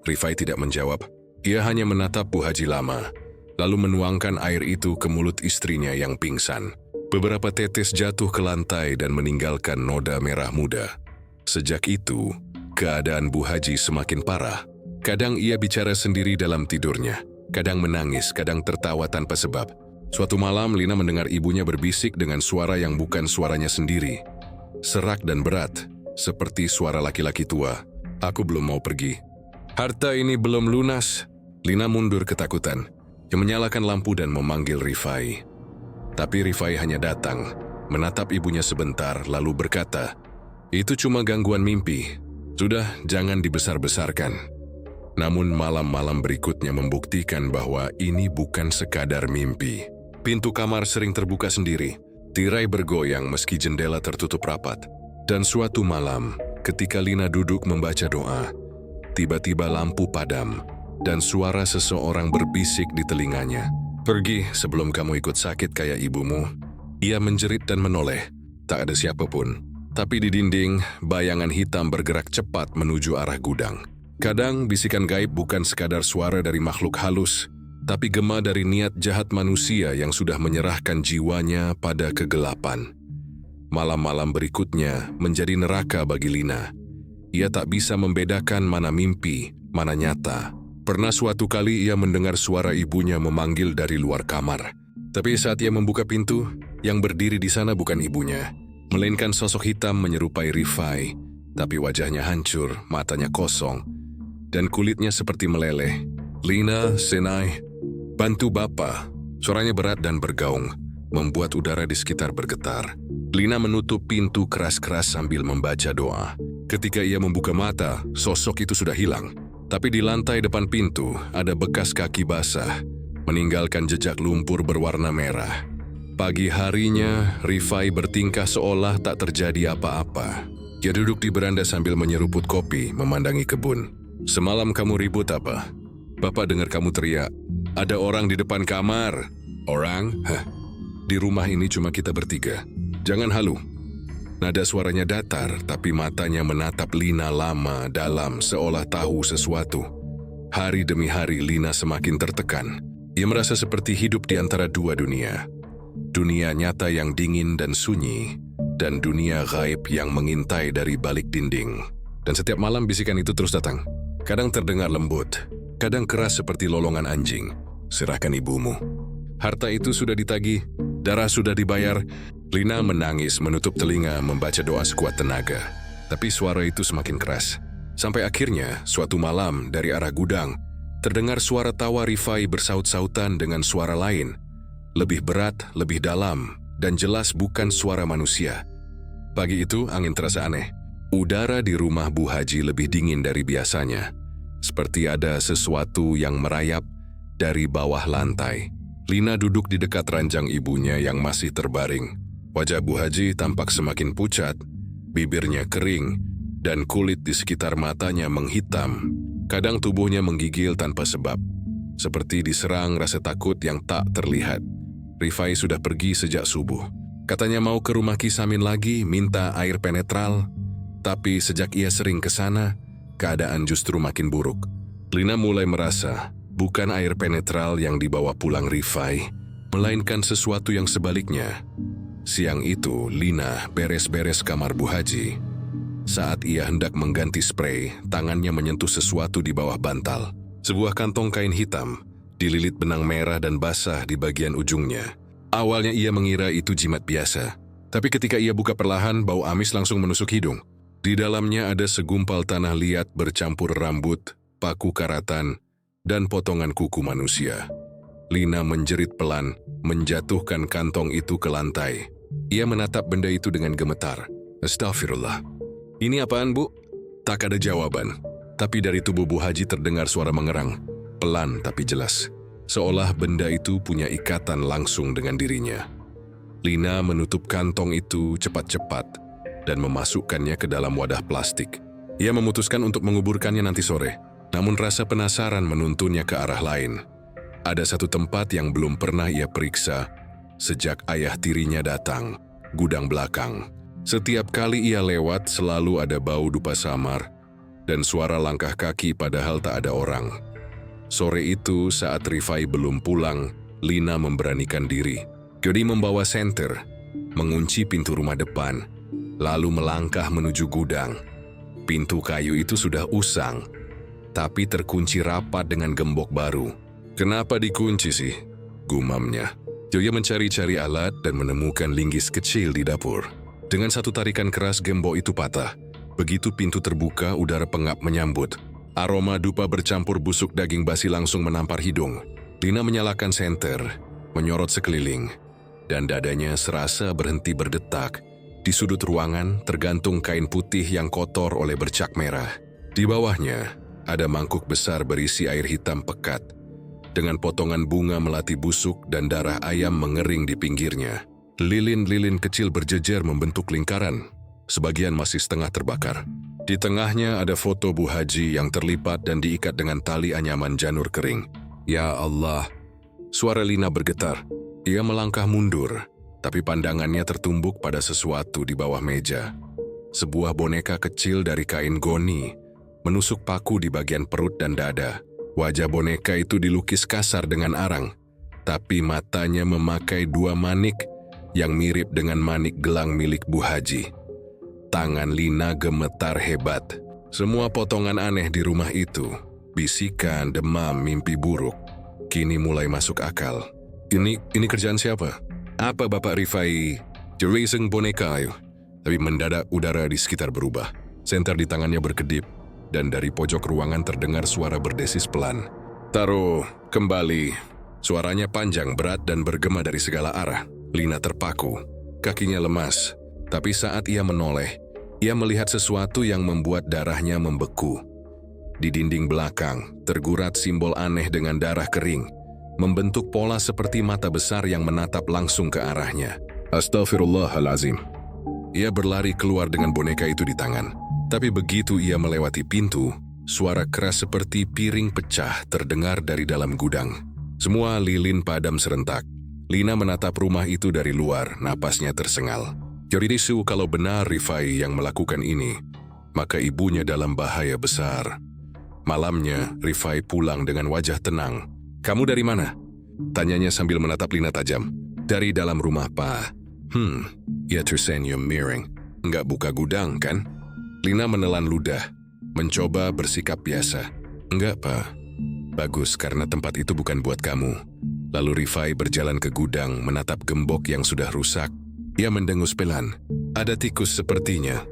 Rifai tidak menjawab. Ia hanya menatap Bu Haji lama, lalu menuangkan air itu ke mulut istrinya yang pingsan. Beberapa tetes jatuh ke lantai dan meninggalkan noda merah muda. Sejak itu, keadaan Bu Haji semakin parah. Kadang ia bicara sendiri dalam tidurnya, kadang menangis, kadang tertawa tanpa sebab. Suatu malam, Lina mendengar ibunya berbisik dengan suara yang bukan suaranya sendiri. Serak dan berat, seperti suara laki-laki tua. "Aku belum mau pergi. Harta ini belum lunas." Lina mundur ketakutan. Ia menyalakan lampu dan memanggil Rifai. Tapi Rifai hanya datang, menatap ibunya sebentar, lalu berkata, "Itu cuma gangguan mimpi. Sudah, jangan dibesar-besarkan." Namun malam-malam berikutnya membuktikan bahwa ini bukan sekadar mimpi. Pintu kamar sering terbuka sendiri, tirai bergoyang meski jendela tertutup rapat. Dan suatu malam, ketika Lina duduk membaca doa, tiba-tiba lampu padam, dan suara seseorang berbisik di telinganya. "Pergi sebelum kamu ikut sakit kayak ibumu." Ia menjerit dan menoleh. Tak ada siapapun. Tapi di dinding, bayangan hitam bergerak cepat menuju arah gudang. Kadang bisikan gaib bukan sekadar suara dari makhluk halus, tapi gema dari niat jahat manusia yang sudah menyerahkan jiwanya pada kegelapan. Malam-malam berikutnya menjadi neraka bagi Lina. Ia tak bisa membedakan mana mimpi, mana nyata. Pernah suatu kali ia mendengar suara ibunya memanggil dari luar kamar. Tapi saat ia membuka pintu, yang berdiri di sana bukan ibunya, melainkan sosok hitam menyerupai Rifai. Tapi wajahnya hancur, matanya kosong, dan kulitnya seperti meleleh. "Lina, Senai, bantu Bapa." Suaranya berat dan bergaung, membuat udara di sekitar bergetar. Lina menutup pintu keras-keras sambil membaca doa. Ketika ia membuka mata, sosok itu sudah hilang. Tapi di lantai depan pintu ada bekas kaki basah, meninggalkan jejak lumpur berwarna merah. Pagi harinya, Rifai bertingkah seolah tak terjadi apa-apa. Dia duduk di beranda sambil menyeruput kopi, memandangi kebun. "Semalam kamu ribut apa? Bapak dengar kamu teriak, 'Ada orang di depan kamar.'" "Orang? Hah? Di rumah ini cuma kita bertiga. Jangan halu." Nada suaranya datar, tapi matanya menatap Lina lama dalam seolah tahu sesuatu. Hari demi hari Lina semakin tertekan. Ia merasa seperti hidup di antara dua dunia. Dunia nyata yang dingin dan sunyi, dan dunia gaib yang mengintai dari balik dinding. Dan setiap malam bisikan itu terus datang. Kadang terdengar lembut, kadang keras seperti lolongan anjing. "Serahkan ibumu. Harta itu sudah ditagih, darah sudah dibayar." Lina menangis, menutup telinga, membaca doa sekuat tenaga. Tapi suara itu semakin keras. Sampai akhirnya, suatu malam dari arah gudang, terdengar suara tawa Rifai bersaut-sautan dengan suara lain. Lebih berat, lebih dalam, dan jelas bukan suara manusia. Pagi itu, angin terasa aneh. Udara di rumah Bu Haji lebih dingin dari biasanya. Seperti ada sesuatu yang merayap dari bawah lantai. Lina duduk di dekat ranjang ibunya yang masih terbaring. Wajah Bu Haji tampak semakin pucat, bibirnya kering, dan kulit di sekitar matanya menghitam. Kadang tubuhnya menggigil tanpa sebab, seperti diserang rasa takut yang tak terlihat. Rifai sudah pergi sejak subuh. Katanya mau ke rumah Kisamin lagi, minta air penetral. Tapi sejak ia sering ke sana, keadaan justru makin buruk. Lina mulai merasa bukan air penetral yang dibawa pulang Rifai, melainkan sesuatu yang sebaliknya. Siang itu, Lina beres-beres kamar Bu Haji. Saat ia hendak mengganti spray, tangannya menyentuh sesuatu di bawah bantal. Sebuah kantong kain hitam, dililit benang merah dan basah di bagian ujungnya. Awalnya ia mengira itu jimat biasa. Tapi ketika ia buka perlahan, bau amis langsung menusuk hidung. Di dalamnya ada segumpal tanah liat bercampur rambut, paku karatan, dan potongan kuku manusia. Lina menjerit pelan, menjatuhkan kantong itu ke lantai. Ia menatap benda itu dengan gemetar. Astagfirullah. Ini apaan, Bu? Tak ada jawaban. Tapi dari tubuh Bu Haji terdengar suara mengerang. Pelan tapi jelas. Seolah benda itu punya ikatan langsung dengan dirinya. Lina menutup kantong itu cepat-cepat dan memasukkannya ke dalam wadah plastik. Ia memutuskan untuk menguburkannya nanti sore. Namun rasa penasaran menuntunnya ke arah lain. Ada satu tempat yang belum pernah ia periksa sejak ayah tirinya datang, gudang belakang. Setiap kali ia lewat selalu ada bau dupa samar dan suara langkah kaki padahal tak ada orang. Sore itu saat Rifai belum pulang, Lina memberanikan diri. Jadi membawa senter, mengunci pintu rumah depan, lalu melangkah menuju gudang. Pintu kayu itu sudah usang, tapi terkunci rapat dengan gembok baru. Kenapa dikunci sih? Gumamnya. Joya mencari-cari alat dan menemukan linggis kecil di dapur. Dengan satu tarikan keras gembok itu patah. Begitu pintu terbuka, udara pengap menyambut. Aroma dupa bercampur busuk daging basi langsung menampar hidung. Lina menyalakan senter, menyorot sekeliling, dan dadanya serasa berhenti berdetak. Di sudut ruangan tergantung kain putih yang kotor oleh bercak merah. Di bawahnya ada mangkuk besar berisi air hitam pekat, dengan potongan bunga melati busuk dan darah ayam mengering di pinggirnya. Lilin-lilin kecil berjejer membentuk lingkaran, sebagian masih setengah terbakar. Di tengahnya ada foto Bu Haji yang terlipat dan diikat dengan tali anyaman janur kering. Ya Allah! Suara Lina bergetar. Ia melangkah mundur, tapi pandangannya tertumbuk pada sesuatu di bawah meja. Sebuah boneka kecil dari kain goni, menusuk paku di bagian perut dan dada. Wajah boneka itu dilukis kasar dengan arang, tapi matanya memakai dua manik yang mirip dengan manik gelang milik Bu Haji. Tangan Lina gemetar hebat. Semua potongan aneh di rumah itu, bisikan, demam, mimpi buruk, kini mulai masuk akal. Ini kerjaan siapa? Apa Bapak Rifai? Jeriseng boneka ayo. Tapi mendadak udara di sekitar berubah. Senter di tangannya berkedip, dan dari pojok ruangan terdengar suara berdesis pelan. Taruh kembali. Suaranya panjang, berat, dan bergema dari segala arah. Lina terpaku. Kakinya lemas. Tapi saat ia menoleh, ia melihat sesuatu yang membuat darahnya membeku. Di dinding belakang, tergurat simbol aneh dengan darah kering, membentuk pola seperti mata besar yang menatap langsung ke arahnya. Astagfirullahalazim. Ia berlari keluar dengan boneka itu di tangan. Tapi begitu ia melewati pintu, suara keras seperti piring pecah terdengar dari dalam gudang. Semua lilin padam serentak. Lina menatap rumah itu dari luar, napasnya tersengal. Jadi isu kalau benar Rifai yang melakukan ini, maka ibunya dalam bahaya besar. Malamnya, Rifai pulang dengan wajah tenang. Kamu dari mana? Tanyanya sambil menatap Lina tajam. Dari dalam rumah, Pak. Ia tersenyum miring. Enggak buka gudang, kan? Lina menelan ludah, mencoba bersikap biasa. Enggak, Pak. Bagus, karena tempat itu bukan buat kamu. Lalu Rifai berjalan ke gudang, menatap gembok yang sudah rusak. Ia mendengus pelan. Ada tikus sepertinya.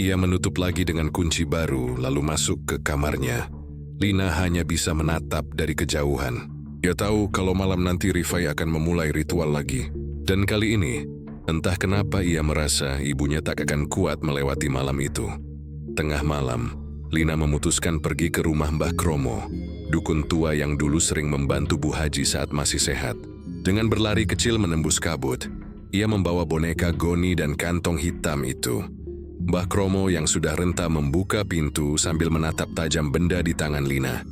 Ia menutup lagi dengan kunci baru, lalu masuk ke kamarnya. Lina hanya bisa menatap dari kejauhan. Ia tahu kalau malam nanti Rifai akan memulai ritual lagi. Dan kali ini, entah kenapa ia merasa ibunya tak akan kuat melewati malam itu. Tengah malam, Lina memutuskan pergi ke rumah Mbah Kromo, dukun tua yang dulu sering membantu Bu Haji saat masih sehat. Dengan berlari kecil menembus kabut, ia membawa boneka goni dan kantong hitam itu. Mbah Kromo yang sudah renta membuka pintu sambil menatap tajam benda di tangan Lina.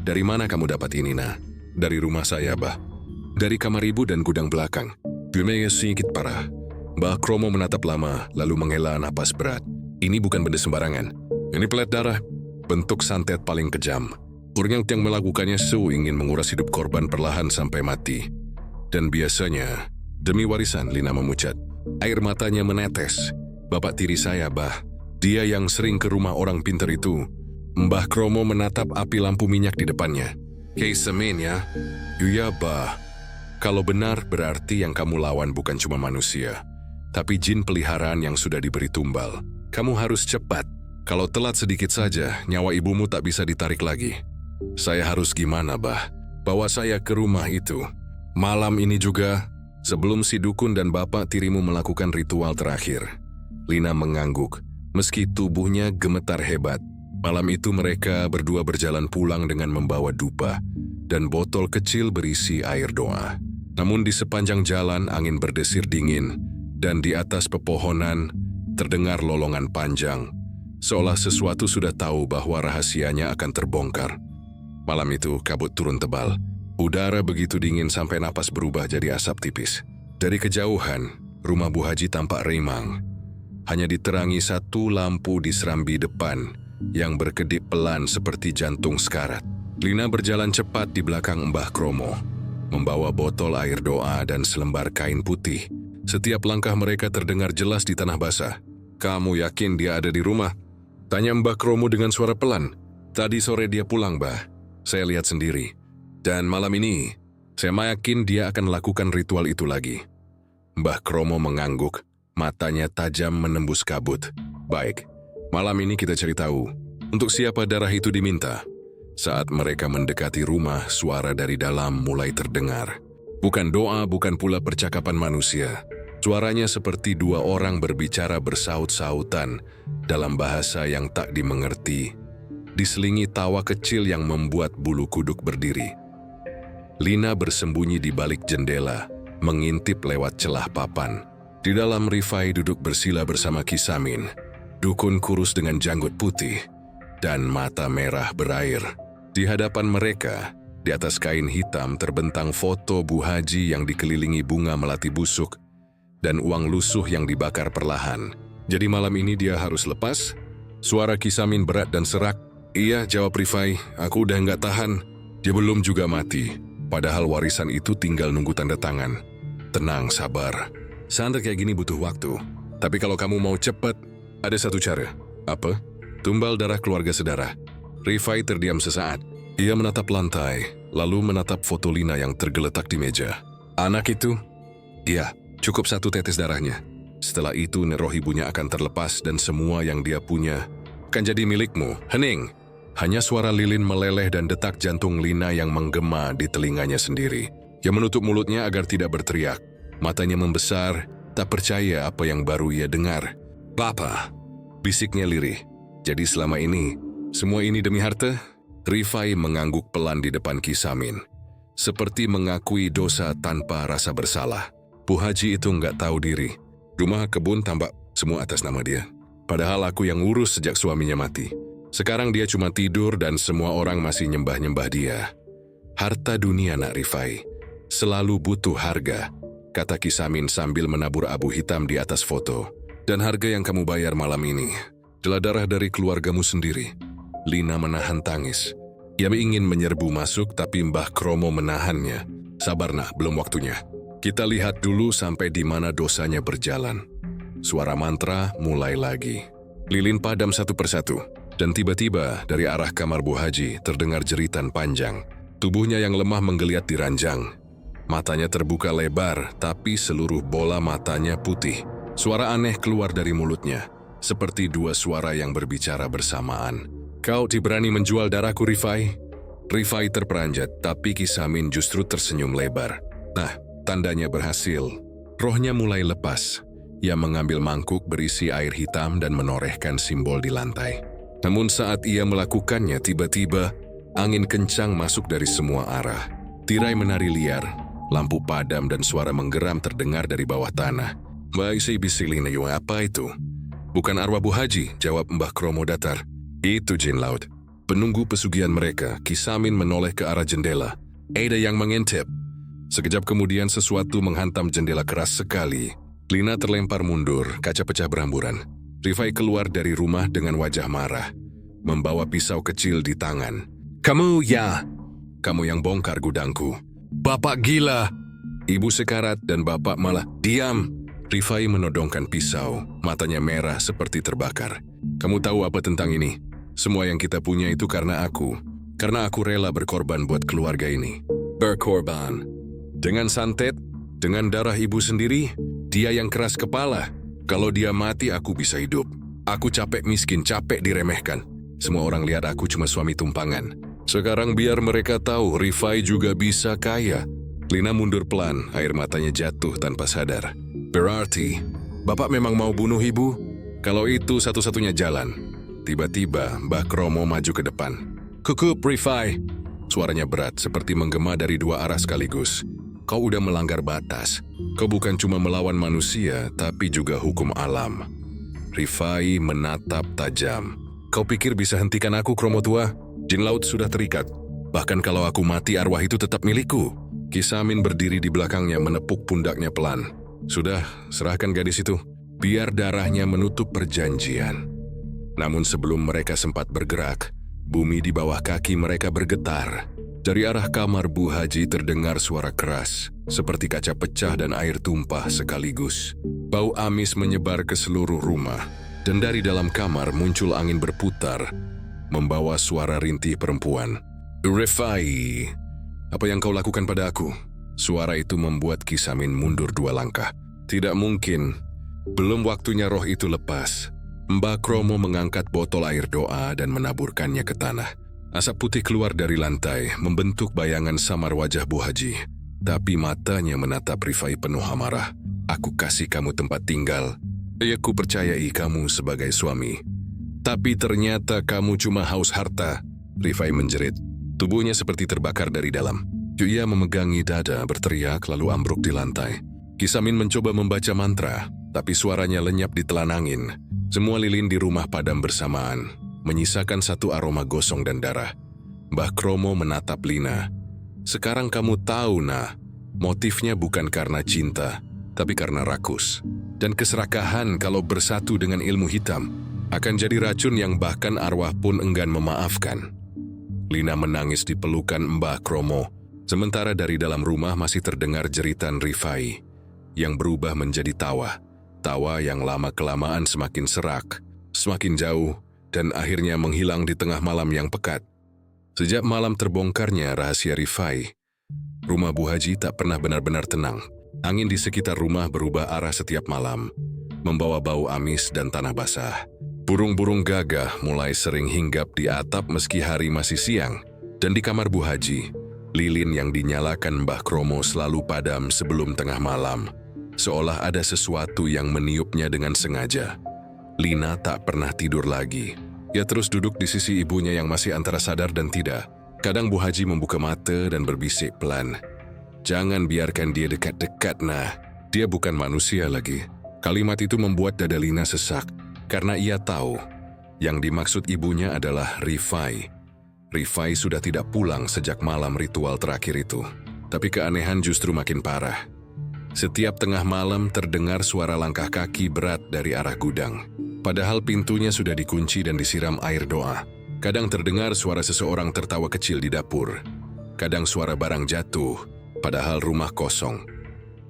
Dari mana kamu dapat ini, Nah? Dari rumah saya, Bah. dari kamar ibu dan gudang belakang. Dunia sedikit parah. Mbah Kromo menatap lama, lalu menghela napas berat. Ini bukan benda sembarangan. Ini pelet darah, bentuk santet paling kejam. Orang yang melakukannya ingin menguras hidup korban perlahan sampai mati. Dan biasanya, demi warisan, Lina memucat. Air matanya menetes. Bapak tiri saya, Bah. Dia yang sering ke rumah orang pintar itu. Mbah Kromo menatap api lampu minyak di depannya. Kisamin ya? Iya, Bah. Kalau benar berarti yang kamu lawan bukan cuma manusia, tapi jin peliharaan yang sudah diberi tumbal. Kamu harus cepat. Kalau telat sedikit saja, nyawa ibumu tak bisa ditarik lagi. Saya harus gimana, Bah? Bawa saya ke rumah itu. Malam ini juga, sebelum si dukun dan bapak tirimu melakukan ritual terakhir. Lina mengangguk, meski tubuhnya gemetar hebat. Malam itu mereka berdua berjalan pulang dengan membawa dupa dan botol kecil berisi air doa. Namun di sepanjang jalan angin berdesir dingin, dan di atas pepohonan terdengar lolongan panjang, seolah sesuatu sudah tahu bahwa rahasianya akan terbongkar. Malam itu kabut turun tebal. Udara begitu dingin sampai napas berubah jadi asap tipis. Dari kejauhan, rumah Bu Haji tampak remang. Hanya diterangi satu lampu di serambi depan yang berkedip pelan seperti jantung sekarat. Lina berjalan cepat di belakang Mbah Kromo, membawa botol air doa dan selembar kain putih. Setiap langkah mereka terdengar jelas di tanah basah. "Kamu yakin dia ada di rumah?" tanya Mbah Kromo dengan suara pelan. "Tadi sore dia pulang, Bah. Saya lihat sendiri. Dan malam ini, saya yakin dia akan melakukan ritual itu lagi." Mbah Kromo mengangguk, matanya tajam menembus kabut. "Baik, malam ini kita cari tahu untuk siapa darah itu diminta." Saat mereka mendekati rumah, suara dari dalam mulai terdengar. Bukan doa, bukan pula percakapan manusia. Suaranya seperti dua orang berbicara bersaut-sautan dalam bahasa yang tak dimengerti. Diselingi tawa kecil yang membuat bulu kuduk berdiri. Lina bersembunyi di balik jendela, mengintip lewat celah papan. Di dalam Rifai duduk bersila bersama Kisamin, dukun kurus dengan janggut putih dan mata merah berair. Di hadapan mereka, di atas kain hitam terbentang foto Bu Haji yang dikelilingi bunga melati busuk dan uang lusuh yang dibakar perlahan. "Jadi malam ini dia harus lepas?" Suara Kisamin berat dan serak. "Iya," jawab Rifai, "aku udah nggak tahan. Dia belum juga mati. Padahal warisan itu tinggal nunggu tanda tangan." "Tenang, sabar. Santet kayak gini butuh waktu. Tapi kalau kamu mau cepat, ada satu cara." "Apa?" "Tumbal darah keluarga saudara." Rifai terdiam sesaat. Ia menatap lantai, lalu menatap foto Lina yang tergeletak di meja. "Anak itu?" "Iya, cukup satu tetes darahnya. Setelah itu roh ibunya akan terlepas dan semua yang dia punya akan jadi milikmu." "Hening!" Hanya suara lilin meleleh dan detak jantung Lina yang menggema di telinganya sendiri. Ia menutup mulutnya agar tidak berteriak. Matanya membesar, tak percaya apa yang baru ia dengar. "Papa!" bisiknya lirih. "Jadi selama ini, semua ini demi harta?" Rifai mengangguk pelan di depan Kisamin, seperti mengakui dosa tanpa rasa bersalah. "Bu Haji itu nggak tahu diri. Rumah, kebun, tambak, semua atas nama dia. Padahal aku yang urus sejak suaminya mati. Sekarang dia cuma tidur dan semua orang masih nyembah-nyembah dia. Harta dunia, nak Rifai, selalu butuh harga," kata Kisamin sambil menabur abu hitam di atas foto. "Dan harga yang kamu bayar malam ini adalah darah dari keluargamu sendiri." Lina menahan tangis. Ia ingin menyerbu masuk tapi Mbah Kromo menahannya. "Sabar nak, belum waktunya. Kita lihat dulu sampai di mana dosanya berjalan." Suara mantra mulai lagi. Lilin padam satu persatu. Dan tiba-tiba dari arah kamar Bu Haji terdengar jeritan panjang. Tubuhnya yang lemah menggeliat di ranjang. Matanya terbuka lebar, tapi seluruh bola matanya putih. Suara aneh keluar dari mulutnya, seperti dua suara yang berbicara bersamaan. "Kau berani menjual darahku, Rifai?" Rifai terperanjat, tapi Kisamin justru tersenyum lebar. "Nah, tandanya berhasil." Rohnya mulai lepas. Ia mengambil mangkuk berisi air hitam dan menorehkan simbol di lantai. Namun saat ia melakukannya, tiba-tiba angin kencang masuk dari semua arah. Tirai menari liar, lampu padam dan suara menggeram terdengar dari bawah tanah. "Baik, saya bisilin, apa itu?" "Bukan arwah Bu Haji," jawab Mbah Kromo datar. "Itu jin laut." Penunggu pesugihan mereka, Kisamin menoleh ke arah jendela. Ada yang mengintip. Sekejap kemudian sesuatu menghantam jendela keras sekali. Lina terlempar mundur, kaca pecah beramburan. Rifai keluar dari rumah dengan wajah marah, membawa pisau kecil di tangan. "Kamu ya! Kamu yang bongkar gudangku. Bapak gila!" Ibu sekarat dan bapak malah diam. Rifai menodongkan pisau, matanya merah seperti terbakar. "Kamu tahu apa tentang ini? Semua yang kita punya itu karena aku. Karena aku rela berkorban buat keluarga ini." Berkorban? Dengan santet? Dengan darah ibu sendiri? Dia yang keras kepala. Kalau dia mati aku bisa hidup. Aku capek miskin, capek diremehkan. Semua orang lihat aku cuma suami tumpangan. Sekarang biar mereka tahu Rifai juga bisa kaya. Lina mundur pelan, air matanya jatuh tanpa sadar. "Berarti, Bapak memang mau bunuh ibu? Kalau itu satu-satunya jalan." Tiba-tiba, Mbah Kromo maju ke depan. "Kukup, Rifai!" Suaranya berat, seperti menggema dari dua arah sekaligus. "Kau udah melanggar batas. Kau bukan cuma melawan manusia, tapi juga hukum alam." Rifai menatap tajam. "Kau pikir bisa hentikan aku, Kromo tua? Jin laut sudah terikat. Bahkan kalau aku mati, arwah itu tetap milikku." Kisamin berdiri di belakangnya menepuk pundaknya pelan. "Sudah, serahkan gadis itu. Biar darahnya menutup perjanjian." Namun sebelum mereka sempat bergerak, bumi di bawah kaki mereka bergetar. Dari arah kamar Bu Haji terdengar suara keras, seperti kaca pecah dan air tumpah sekaligus. Bau amis menyebar ke seluruh rumah, dan dari dalam kamar muncul angin berputar, membawa suara rintih perempuan. "Rifai, apa yang kau lakukan pada aku?" Suara itu membuat Kisamin mundur 2 langkah. Tidak mungkin. Belum waktunya roh itu lepas. Mbah Kromo mengangkat botol air doa dan menaburkannya ke tanah. Asap putih keluar dari lantai, membentuk bayangan samar wajah Bu Haji. Tapi matanya menatap Rifai penuh amarah. "Aku kasih kamu tempat tinggal. Aku percayai kamu sebagai suami. Tapi ternyata kamu cuma haus harta." Rifai menjerit. Tubuhnya seperti terbakar dari dalam. Ia memegangi dada, berteriak lalu ambruk di lantai. Kisamin mencoba membaca mantra, tapi suaranya lenyap ditelan angin. Semua lilin di rumah padam bersamaan, menyisakan satu aroma gosong dan darah. Mbah Kromo menatap Lina. "Sekarang kamu tahu, nah, motifnya bukan karena cinta, tapi karena rakus. Dan keserakahan kalau bersatu dengan ilmu hitam, akan jadi racun yang bahkan arwah pun enggan memaafkan." Lina menangis di pelukan Mbah Kromo, sementara dari dalam rumah masih terdengar jeritan Rifai, yang berubah menjadi tawa. Tawa yang lama-kelamaan semakin serak, semakin jauh, dan akhirnya menghilang di tengah malam yang pekat. Sejak malam terbongkarnya rahasia Rifai, rumah Bu Haji tak pernah benar-benar tenang. Angin di sekitar rumah berubah arah setiap malam, membawa bau amis dan tanah basah. Burung-burung gagah mulai sering hinggap di atap meski hari masih siang, dan di kamar Bu Haji, lilin yang dinyalakan Mbah Kromo selalu padam sebelum tengah malam, seolah ada sesuatu yang meniupnya dengan sengaja. Lina tak pernah tidur lagi. Ia terus duduk di sisi ibunya yang masih antara sadar dan tidak. Kadang Bu Haji membuka mata dan berbisik pelan. "Jangan biarkan dia dekat-dekat, nah. Dia bukan manusia lagi." Kalimat itu membuat dada Lina sesak, karena ia tahu yang dimaksud ibunya adalah Rifai. Rifai sudah tidak pulang sejak malam ritual terakhir itu. Tapi keanehan justru makin parah. Setiap tengah malam terdengar suara langkah kaki berat dari arah gudang. Padahal pintunya sudah dikunci dan disiram air doa. Kadang terdengar suara seseorang tertawa kecil di dapur. Kadang suara barang jatuh, padahal rumah kosong.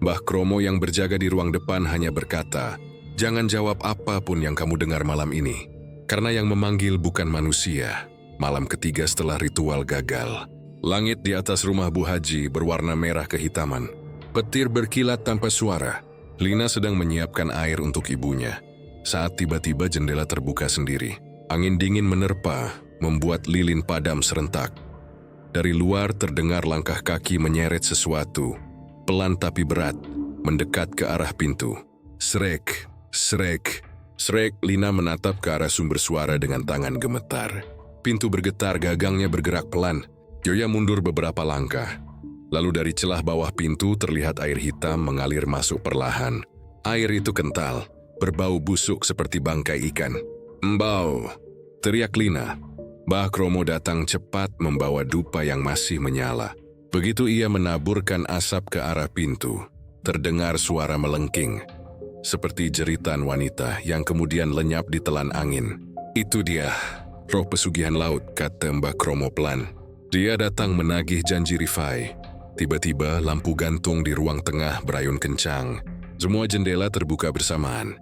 Mbah Kromo yang berjaga di ruang depan hanya berkata, "Jangan jawab apapun yang kamu dengar malam ini. Karena yang memanggil bukan manusia." Malam ketiga setelah ritual gagal. Langit di atas rumah Bu Haji berwarna merah kehitaman. Petir berkilat tanpa suara. Lina sedang menyiapkan air untuk ibunya. Saat tiba-tiba jendela terbuka sendiri. Angin dingin menerpa, membuat lilin padam serentak. Dari luar terdengar langkah kaki menyeret sesuatu. Pelan tapi berat, mendekat ke arah pintu. Srek, srek, srek. Lina menatap ke arah sumber suara dengan tangan gemetar. Pintu bergetar, gagangnya bergerak pelan. Joya mundur beberapa langkah. Lalu dari celah bawah pintu terlihat air hitam mengalir masuk perlahan. Air itu kental, berbau busuk seperti bangkai ikan. "Mbau!" teriak Lina. Mbah Kromo datang cepat membawa dupa yang masih menyala. Begitu ia menaburkan asap ke arah pintu, terdengar suara melengking, seperti jeritan wanita yang kemudian lenyap ditelan angin. Itu dia, roh pesugihan laut, kata Mbah Kromo pelan. Dia datang menagih janji Rifai. Tiba-tiba lampu gantung di ruang tengah berayun kencang. Semua jendela terbuka bersamaan.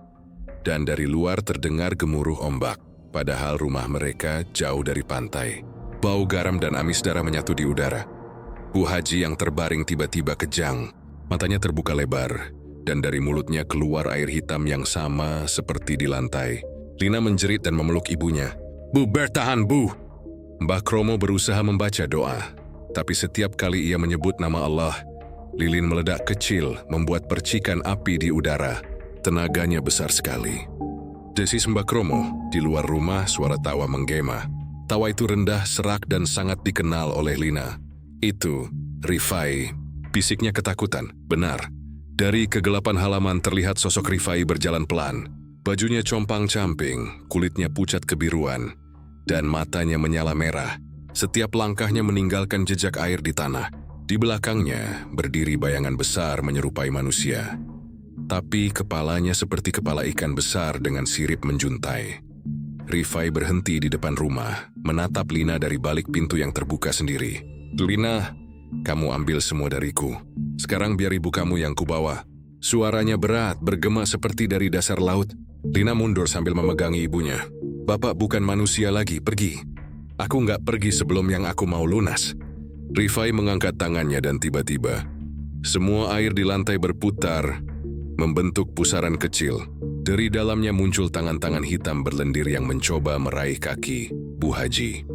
Dan dari luar terdengar gemuruh ombak, padahal rumah mereka jauh dari pantai. Bau garam dan amis darah menyatu di udara. Bu Haji yang terbaring tiba-tiba kejang. Matanya terbuka lebar, dan dari mulutnya keluar air hitam yang sama seperti di lantai. Lina menjerit dan memeluk ibunya. "Bu, bertahan, Bu!" Mbah Kromo berusaha membaca doa, tapi setiap kali ia menyebut nama Allah, lilin meledak kecil membuat percikan api di udara. Tenaganya besar sekali. Desis Mbah Kromo, di luar rumah suara tawa menggema. Tawa itu rendah, serak dan sangat dikenal oleh Lina. "Itu, Rifai," bisiknya ketakutan. Benar. Dari kegelapan halaman terlihat sosok Rifai berjalan pelan. Bajunya compang-camping, kulitnya pucat kebiruan, dan matanya menyala merah. Setiap langkahnya meninggalkan jejak air di tanah. Di belakangnya berdiri bayangan besar menyerupai manusia. Tapi kepalanya seperti kepala ikan besar dengan sirip menjuntai. Rifai berhenti di depan rumah, menatap Lina dari balik pintu yang terbuka sendiri. "Lina, kamu ambil semua dariku. Sekarang biar ibu kamu yang kubawa." Suaranya berat, bergema seperti dari dasar laut. Lina mundur sambil memegangi ibunya. "Bapak bukan manusia lagi, pergi. Aku nggak pergi sebelum yang aku mau lunas." Rifai mengangkat tangannya dan tiba-tiba, semua air di lantai berputar, membentuk pusaran kecil. Dari dalamnya muncul tangan-tangan hitam berlendir yang mencoba meraih kaki Bu Haji.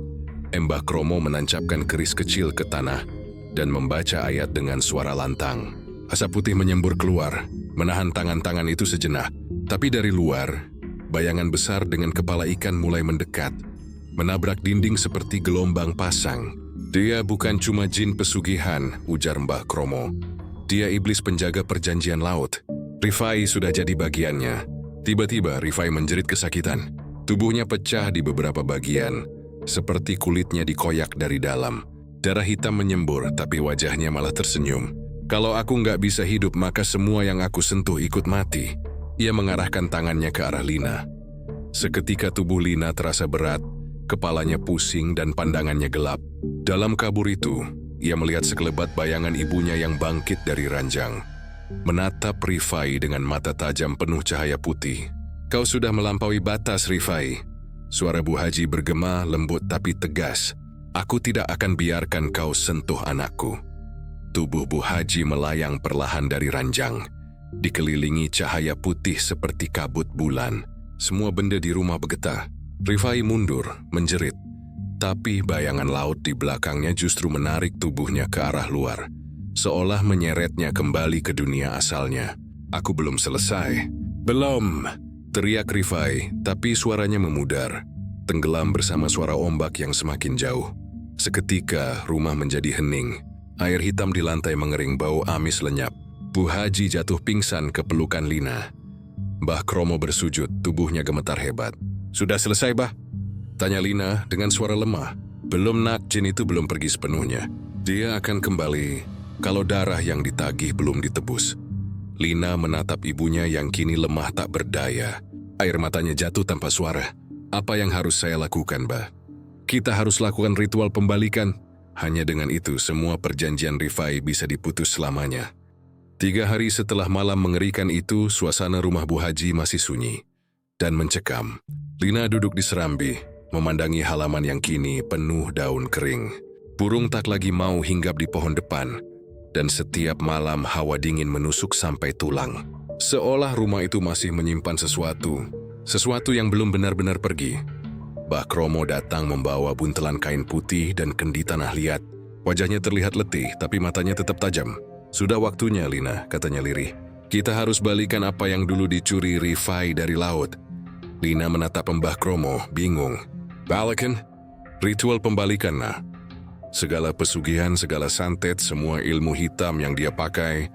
Mbah Kromo menancapkan keris kecil ke tanah dan membaca ayat dengan suara lantang. Asap putih menyembur keluar, menahan tangan-tangan itu sejenak. Tapi dari luar, bayangan besar dengan kepala ikan mulai mendekat, menabrak dinding seperti gelombang pasang. "Dia bukan cuma jin pesugihan," ujar Mbah Kromo. "Dia iblis penjaga perjanjian laut. Rifai sudah jadi bagiannya." Tiba-tiba Rifai menjerit kesakitan. Tubuhnya pecah di beberapa bagian, seperti kulitnya dikoyak dari dalam. Darah hitam menyembur, tapi wajahnya malah tersenyum. "Kalau aku nggak bisa hidup, maka semua yang aku sentuh ikut mati." Ia mengarahkan tangannya ke arah Lina. Seketika tubuh Lina terasa berat, kepalanya pusing dan pandangannya gelap. Dalam kabur itu, ia melihat sekelebat bayangan ibunya yang bangkit dari ranjang. Menatap Rifai dengan mata tajam penuh cahaya putih. "Kau sudah melampaui batas, Rifai." Suara Bu Haji bergema lembut tapi tegas. "Aku tidak akan biarkan kau sentuh anakku." Tubuh Bu Haji melayang perlahan dari ranjang, dikelilingi cahaya putih seperti kabut bulan. Semua benda di rumah bergetar. Rifai mundur, menjerit. Tapi bayangan laut di belakangnya justru menarik tubuhnya ke arah luar, seolah menyeretnya kembali ke dunia asalnya. "Aku belum selesai." "Belum!" teriak Rifai, tapi suaranya memudar, tenggelam bersama suara ombak yang semakin jauh. Seketika rumah menjadi hening. Air hitam di lantai mengering, bau amis lenyap. Bu Haji jatuh pingsan ke pelukan Lina. Mbah Kromo bersujud, tubuhnya gemetar hebat. "Sudah selesai, Bah?" tanya Lina dengan suara lemah. "Belum nak, jin itu belum pergi sepenuhnya. Dia akan kembali kalau darah yang ditagih belum ditebus." Lina menatap ibunya yang kini lemah tak berdaya. Air matanya jatuh tanpa suara. "Apa yang harus saya lakukan, Bah?" "Kita harus lakukan ritual pembalikan. Hanya dengan itu semua perjanjian Rifai bisa diputus selamanya." 3 hari setelah malam mengerikan itu, suasana rumah Bu Haji masih sunyi dan mencekam. Lina duduk di serambi, memandangi halaman yang kini penuh daun kering. Burung tak lagi mau hinggap di pohon depan, dan setiap malam hawa dingin menusuk sampai tulang. Seolah rumah itu masih menyimpan sesuatu yang belum benar-benar pergi. Mbah Kromo datang membawa buntelan kain putih dan kendi tanah liat. Wajahnya terlihat letih, tapi matanya tetap tajam. "Sudah waktunya, Lina," katanya lirih. "Kita harus balikan apa yang dulu dicuri Rifai dari laut." Lina menatap Mbah Kromo, bingung. "Balikan? Ritual pembalikan, nah. Segala pesugihan, segala santet, semua ilmu hitam yang dia pakai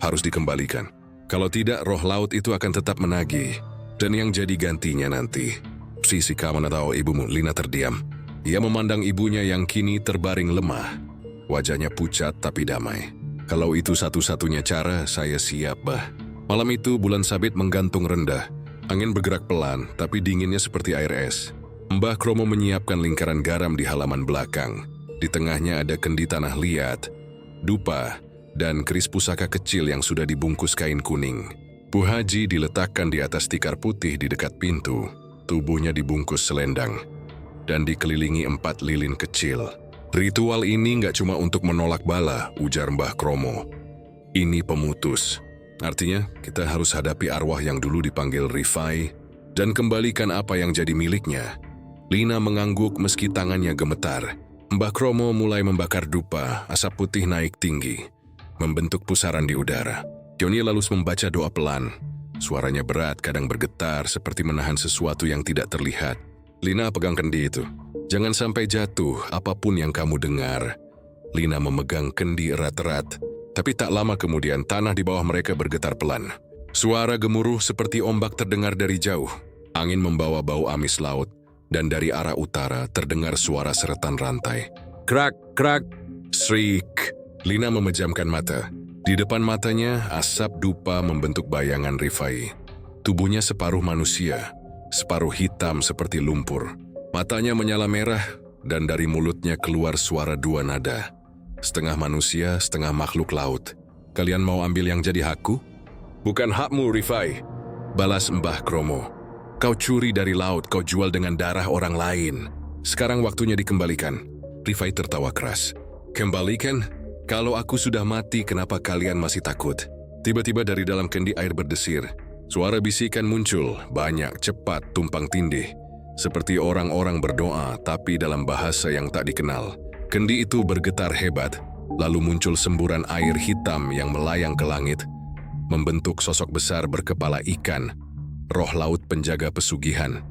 harus dikembalikan. Kalau tidak, roh laut itu akan tetap menagih. Dan yang jadi gantinya nanti." "Sisi kamu tahu ibumu." Lina terdiam. Ia memandang ibunya yang kini terbaring lemah. Wajahnya pucat tapi damai. Kalau itu satu-satunya cara, saya siap, bah. Malam itu bulan sabit menggantung rendah. Angin bergerak pelan, tapi dinginnya seperti air es. Mbah Kromo menyiapkan lingkaran garam di halaman belakang. Di tengahnya ada kendi tanah liat, dupa, dan keris pusaka kecil yang sudah dibungkus kain kuning. Bu Haji diletakkan di atas tikar putih di dekat pintu. Tubuhnya dibungkus selendang dan dikelilingi 4 lilin kecil. Ritual ini nggak cuma untuk menolak bala, ujar Mbah Kromo. Ini pemutus. Artinya, kita harus hadapi arwah yang dulu dipanggil Rifai dan kembalikan apa yang jadi miliknya. Lina mengangguk meski tangannya gemetar. Mbah Kromo mulai membakar dupa, asap putih naik tinggi, membentuk pusaran di udara. Joni lalu membaca doa pelan. Suaranya berat, kadang bergetar, seperti menahan sesuatu yang tidak terlihat. Lina pegang kendi itu. Jangan sampai jatuh apapun yang kamu dengar. Lina memegang kendi erat-erat. Tapi tak lama kemudian tanah di bawah mereka bergetar pelan. Suara gemuruh seperti ombak terdengar dari jauh. Angin membawa bau amis laut. Dan dari arah utara terdengar suara seretan rantai. Krak, krak, shriek. Lina memejamkan mata. Di depan matanya, asap dupa membentuk bayangan Rifai. Tubuhnya separuh manusia, separuh hitam seperti lumpur. Matanya menyala merah, dan dari mulutnya keluar suara 2 nada. Setengah manusia, setengah makhluk laut. Kalian mau ambil yang jadi hakku? Bukan hakmu, Rifai, balas Mbah Kromo. Kau curi dari laut, kau jual dengan darah orang lain. Sekarang waktunya dikembalikan. Rifai tertawa keras. Kembalikan? Kalau aku sudah mati, kenapa kalian masih takut? Tiba-tiba dari dalam kendi air berdesir. Suara bisikan muncul, banyak, cepat, tumpang tindih. Seperti orang-orang berdoa, tapi dalam bahasa yang tak dikenal. Kendi itu bergetar hebat, lalu muncul semburan air hitam yang melayang ke langit, membentuk sosok besar berkepala ikan, roh laut penjaga pesugihan.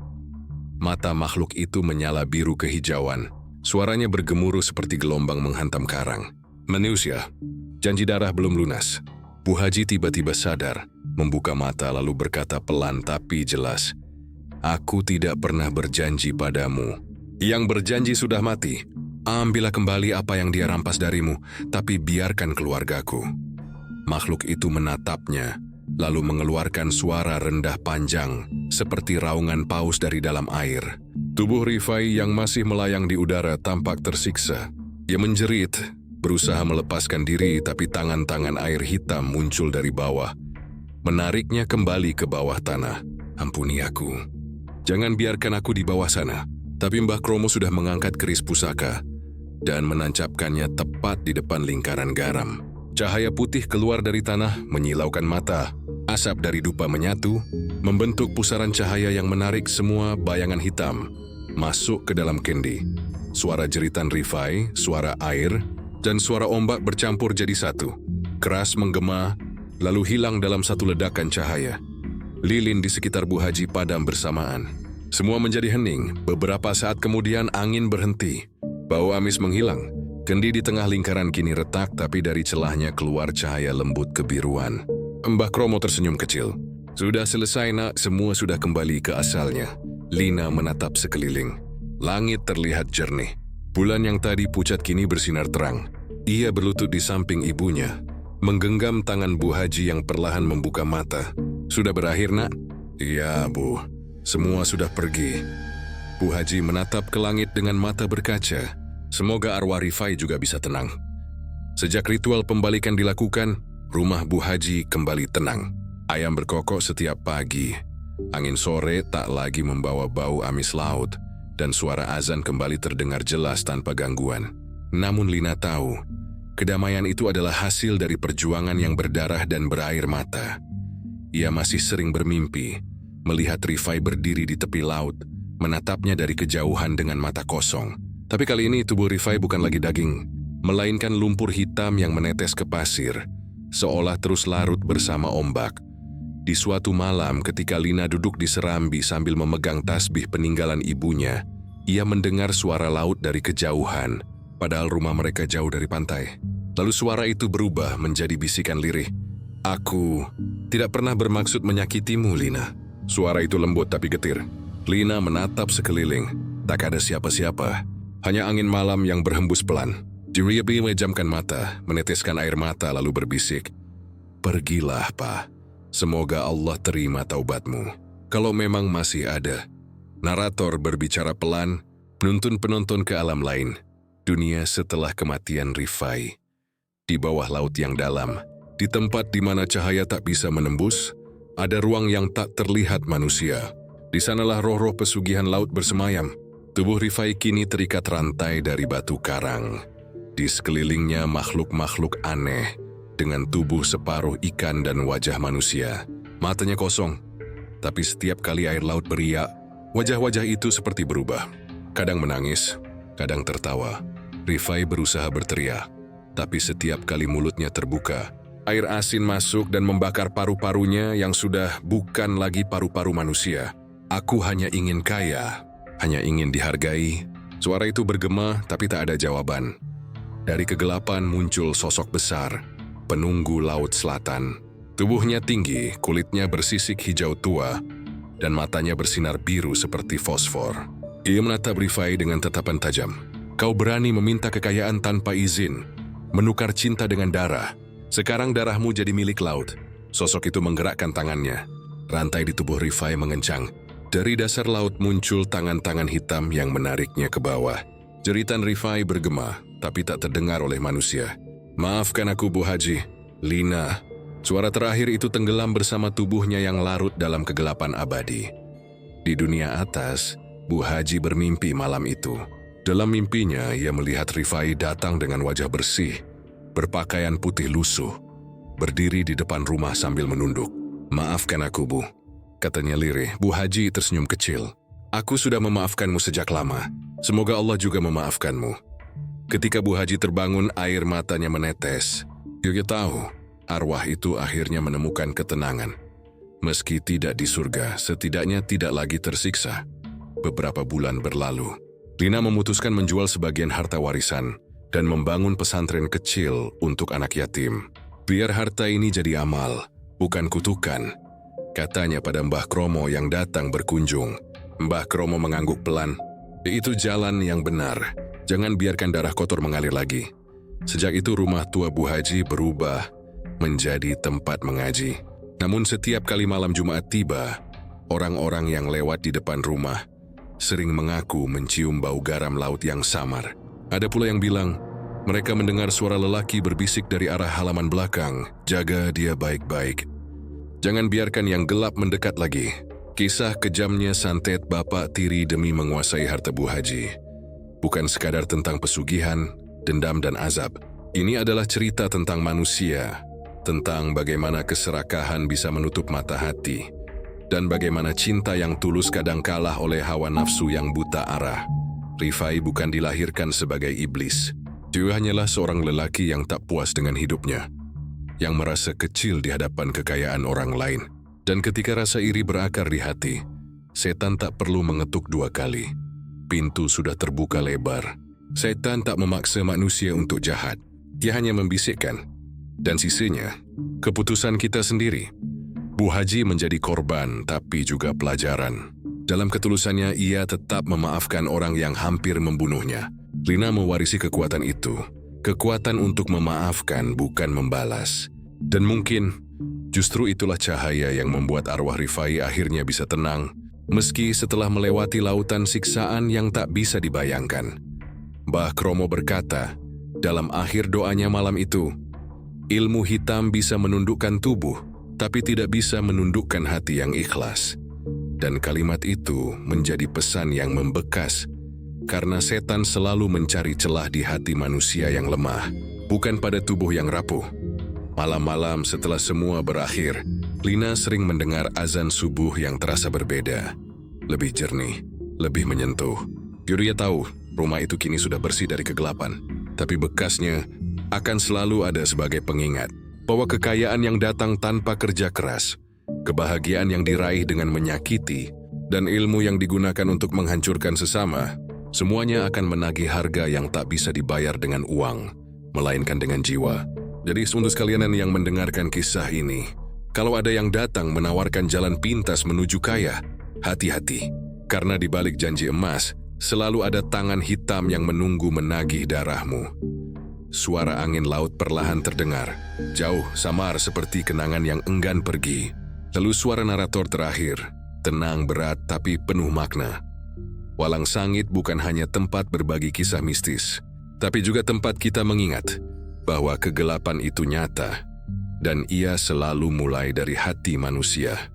Mata makhluk itu menyala biru kehijauan. Suaranya bergemuruh seperti gelombang menghantam karang. Manusia, janji darah belum lunas. Bu Haji tiba-tiba sadar, membuka mata lalu berkata pelan tapi jelas, Aku tidak pernah berjanji padamu. Yang berjanji sudah mati. Ambillah kembali apa yang dia rampas darimu, tapi biarkan keluargaku. Makhluk itu menatapnya, lalu mengeluarkan suara rendah panjang, seperti raungan paus dari dalam air. Tubuh Rifai yang masih melayang di udara tampak tersiksa. Ia menjerit, berusaha melepaskan diri, tapi tangan-tangan air hitam muncul dari bawah, menariknya kembali ke bawah tanah. Ampuni aku. Jangan biarkan aku di bawah sana. Tapi Mbah Kromo sudah mengangkat keris pusaka dan menancapkannya tepat di depan lingkaran garam. Cahaya putih keluar dari tanah, menyilaukan mata. Asap dari dupa menyatu, membentuk pusaran cahaya yang menarik semua bayangan hitam masuk ke dalam kendi. Suara jeritan Rifai, suara air, dan suara ombak bercampur jadi satu. Keras menggema, lalu hilang dalam satu ledakan cahaya. Lilin di sekitar Bu Haji padam bersamaan. Semua menjadi hening. Beberapa saat kemudian angin berhenti. Bau amis menghilang. Kendi di tengah lingkaran kini retak, tapi dari celahnya keluar cahaya lembut kebiruan. Mbah Kromo tersenyum kecil. Sudah selesai nak, semua sudah kembali ke asalnya. Lina menatap sekeliling. Langit terlihat jernih. Bulan yang tadi pucat kini bersinar terang. Ia berlutut di samping ibunya, menggenggam tangan Bu Haji yang perlahan membuka mata. Sudah berakhir nak? Iya Bu, semua sudah pergi. Bu Haji menatap ke langit dengan mata berkaca. Semoga arwah Rifai juga bisa tenang. Sejak ritual pembalikan dilakukan, rumah Bu Haji kembali tenang. Ayam berkokok setiap pagi. Angin sore tak lagi membawa bau amis laut, dan suara azan kembali terdengar jelas tanpa gangguan. Namun Lina tahu, kedamaian itu adalah hasil dari perjuangan yang berdarah dan berair mata. Ia masih sering bermimpi, melihat Rifai berdiri di tepi laut, menatapnya dari kejauhan dengan mata kosong. Tapi kali ini tubuh Rifai bukan lagi daging, melainkan lumpur hitam yang menetes ke pasir, seolah terus larut bersama ombak. Di suatu malam ketika Lina duduk di serambi sambil memegang tasbih peninggalan ibunya, ia mendengar suara laut dari kejauhan, padahal rumah mereka jauh dari pantai. Lalu suara itu berubah menjadi bisikan lirih. Aku tidak pernah bermaksud menyakitimu, Lina. Suara itu lembut tapi getir. Lina menatap sekeliling. Tak ada siapa-siapa. Hanya angin malam yang berhembus pelan. Jiriabi memejamkan mata, meneteskan air mata lalu berbisik, "Pergilah, Pak. Semoga Allah terima taubatmu. Kalau memang masih ada." Narator berbicara pelan, menuntun penonton ke alam lain, dunia setelah kematian Rifai. Di bawah laut yang dalam, di tempat di mana cahaya tak bisa menembus, ada ruang yang tak terlihat manusia. Di sanalah roh-roh pesugihan laut bersemayam. Tubuh Rifai kini terikat rantai dari batu karang. Di sekelilingnya makhluk-makhluk aneh, dengan tubuh separuh ikan dan wajah manusia. Matanya kosong, tapi setiap kali air laut beriak, wajah-wajah itu seperti berubah. Kadang menangis, kadang tertawa. Rifai berusaha berteriak, tapi setiap kali mulutnya terbuka, air asin masuk dan membakar paru-parunya yang sudah bukan lagi paru-paru manusia. "Aku hanya ingin kaya, hanya ingin dihargai." Suara itu bergema, tapi tak ada jawaban. Dari kegelapan muncul sosok besar, penunggu laut selatan. Tubuhnya tinggi, kulitnya bersisik hijau tua, dan matanya bersinar biru seperti fosfor. Ia menatap Rifai dengan tatapan tajam. "Kau berani meminta kekayaan tanpa izin, menukar cinta dengan darah. Sekarang darahmu jadi milik laut." Sosok itu menggerakkan tangannya. Rantai di tubuh Rifai mengencang. Dari dasar laut muncul tangan-tangan hitam yang menariknya ke bawah. Jeritan Rifai bergema, tapi tak terdengar oleh manusia. "Maafkan aku, Bu Haji. Lina." Suara terakhir itu tenggelam bersama tubuhnya yang larut dalam kegelapan abadi. Di dunia atas, Bu Haji bermimpi malam itu. Dalam mimpinya, ia melihat Rifai datang dengan wajah bersih, berpakaian putih lusuh, berdiri di depan rumah sambil menunduk. "Maafkan aku, Bu," katanya lirih. Bu Haji tersenyum kecil. "Aku sudah memaafkanmu sejak lama. Semoga Allah juga memaafkanmu." Ketika Bu Haji terbangun, air matanya menetes. Dia tahu, arwah itu akhirnya menemukan ketenangan. Meski tidak di surga, setidaknya tidak lagi tersiksa. Beberapa bulan berlalu, Lina memutuskan menjual sebagian harta warisan dan membangun pesantren kecil untuk anak yatim. "Biar harta ini jadi amal, bukan kutukan," katanya pada Mbah Kromo yang datang berkunjung. Mbah Kromo mengangguk pelan. "Itu jalan yang benar. Jangan biarkan darah kotor mengalir lagi." Sejak itu rumah tua Bu Haji berubah menjadi tempat mengaji. Namun setiap kali malam Jumat tiba, orang-orang yang lewat di depan rumah sering mengaku mencium bau garam laut yang samar. Ada pula yang bilang, mereka mendengar suara lelaki berbisik dari arah halaman belakang, "Jaga dia baik-baik. Jangan biarkan yang gelap mendekat lagi." Kisah kejamnya santet Bapak Tiri demi menguasai harta Bu Haji bukan sekadar tentang pesugihan, dendam dan azab. Ini adalah cerita tentang manusia, tentang bagaimana keserakahan bisa menutup mata hati, dan bagaimana cinta yang tulus kadang kalah oleh hawa nafsu yang buta arah. Rifai bukan dilahirkan sebagai iblis. Dia hanyalah seorang lelaki yang tak puas dengan hidupnya, yang merasa kecil di hadapan kekayaan orang lain. Dan ketika rasa iri berakar di hati, setan tak perlu mengetuk 2 kali. Pintu sudah terbuka lebar. Setan tak memaksa manusia untuk jahat. Dia hanya membisikkan. Dan sisinya, keputusan kita sendiri. Bu Haji menjadi korban, tapi juga pelajaran. Dalam ketulusannya, ia tetap memaafkan orang yang hampir membunuhnya. Lina mewarisi kekuatan itu. Kekuatan untuk memaafkan, bukan membalas. Dan mungkin justru itulah cahaya yang membuat arwah Rifai akhirnya bisa tenang, meski setelah melewati lautan siksaan yang tak bisa dibayangkan. Mbah Kromo berkata, dalam akhir doanya malam itu, "Ilmu hitam bisa menundukkan tubuh, tapi tidak bisa menundukkan hati yang ikhlas." Dan kalimat itu menjadi pesan yang membekas, karena setan selalu mencari celah di hati manusia yang lemah, bukan pada tubuh yang rapuh. Malam-malam setelah semua berakhir, Lina sering mendengar azan subuh yang terasa berbeda. Lebih jernih, lebih menyentuh. Yuria tahu rumah itu kini sudah bersih dari kegelapan, tapi bekasnya akan selalu ada sebagai pengingat bahwa kekayaan yang datang tanpa kerja keras, kebahagiaan yang diraih dengan menyakiti, dan ilmu yang digunakan untuk menghancurkan sesama, semuanya akan menagih harga yang tak bisa dibayar dengan uang, melainkan dengan jiwa. Jadi untuk sekalian yang mendengarkan kisah ini, kalau ada yang datang menawarkan jalan pintas menuju kaya, hati-hati. Karena di balik janji emas, selalu ada tangan hitam yang menunggu menagih darahmu. suara angin laut perlahan terdengar, jauh samar seperti kenangan yang enggan pergi. Lalu suara narator terakhir, tenang berat tapi penuh makna. Walang Sangit bukan hanya tempat berbagi kisah mistis, tapi juga tempat kita mengingat bahwa kegelapan itu nyata, dan ia selalu mulai dari hati manusia.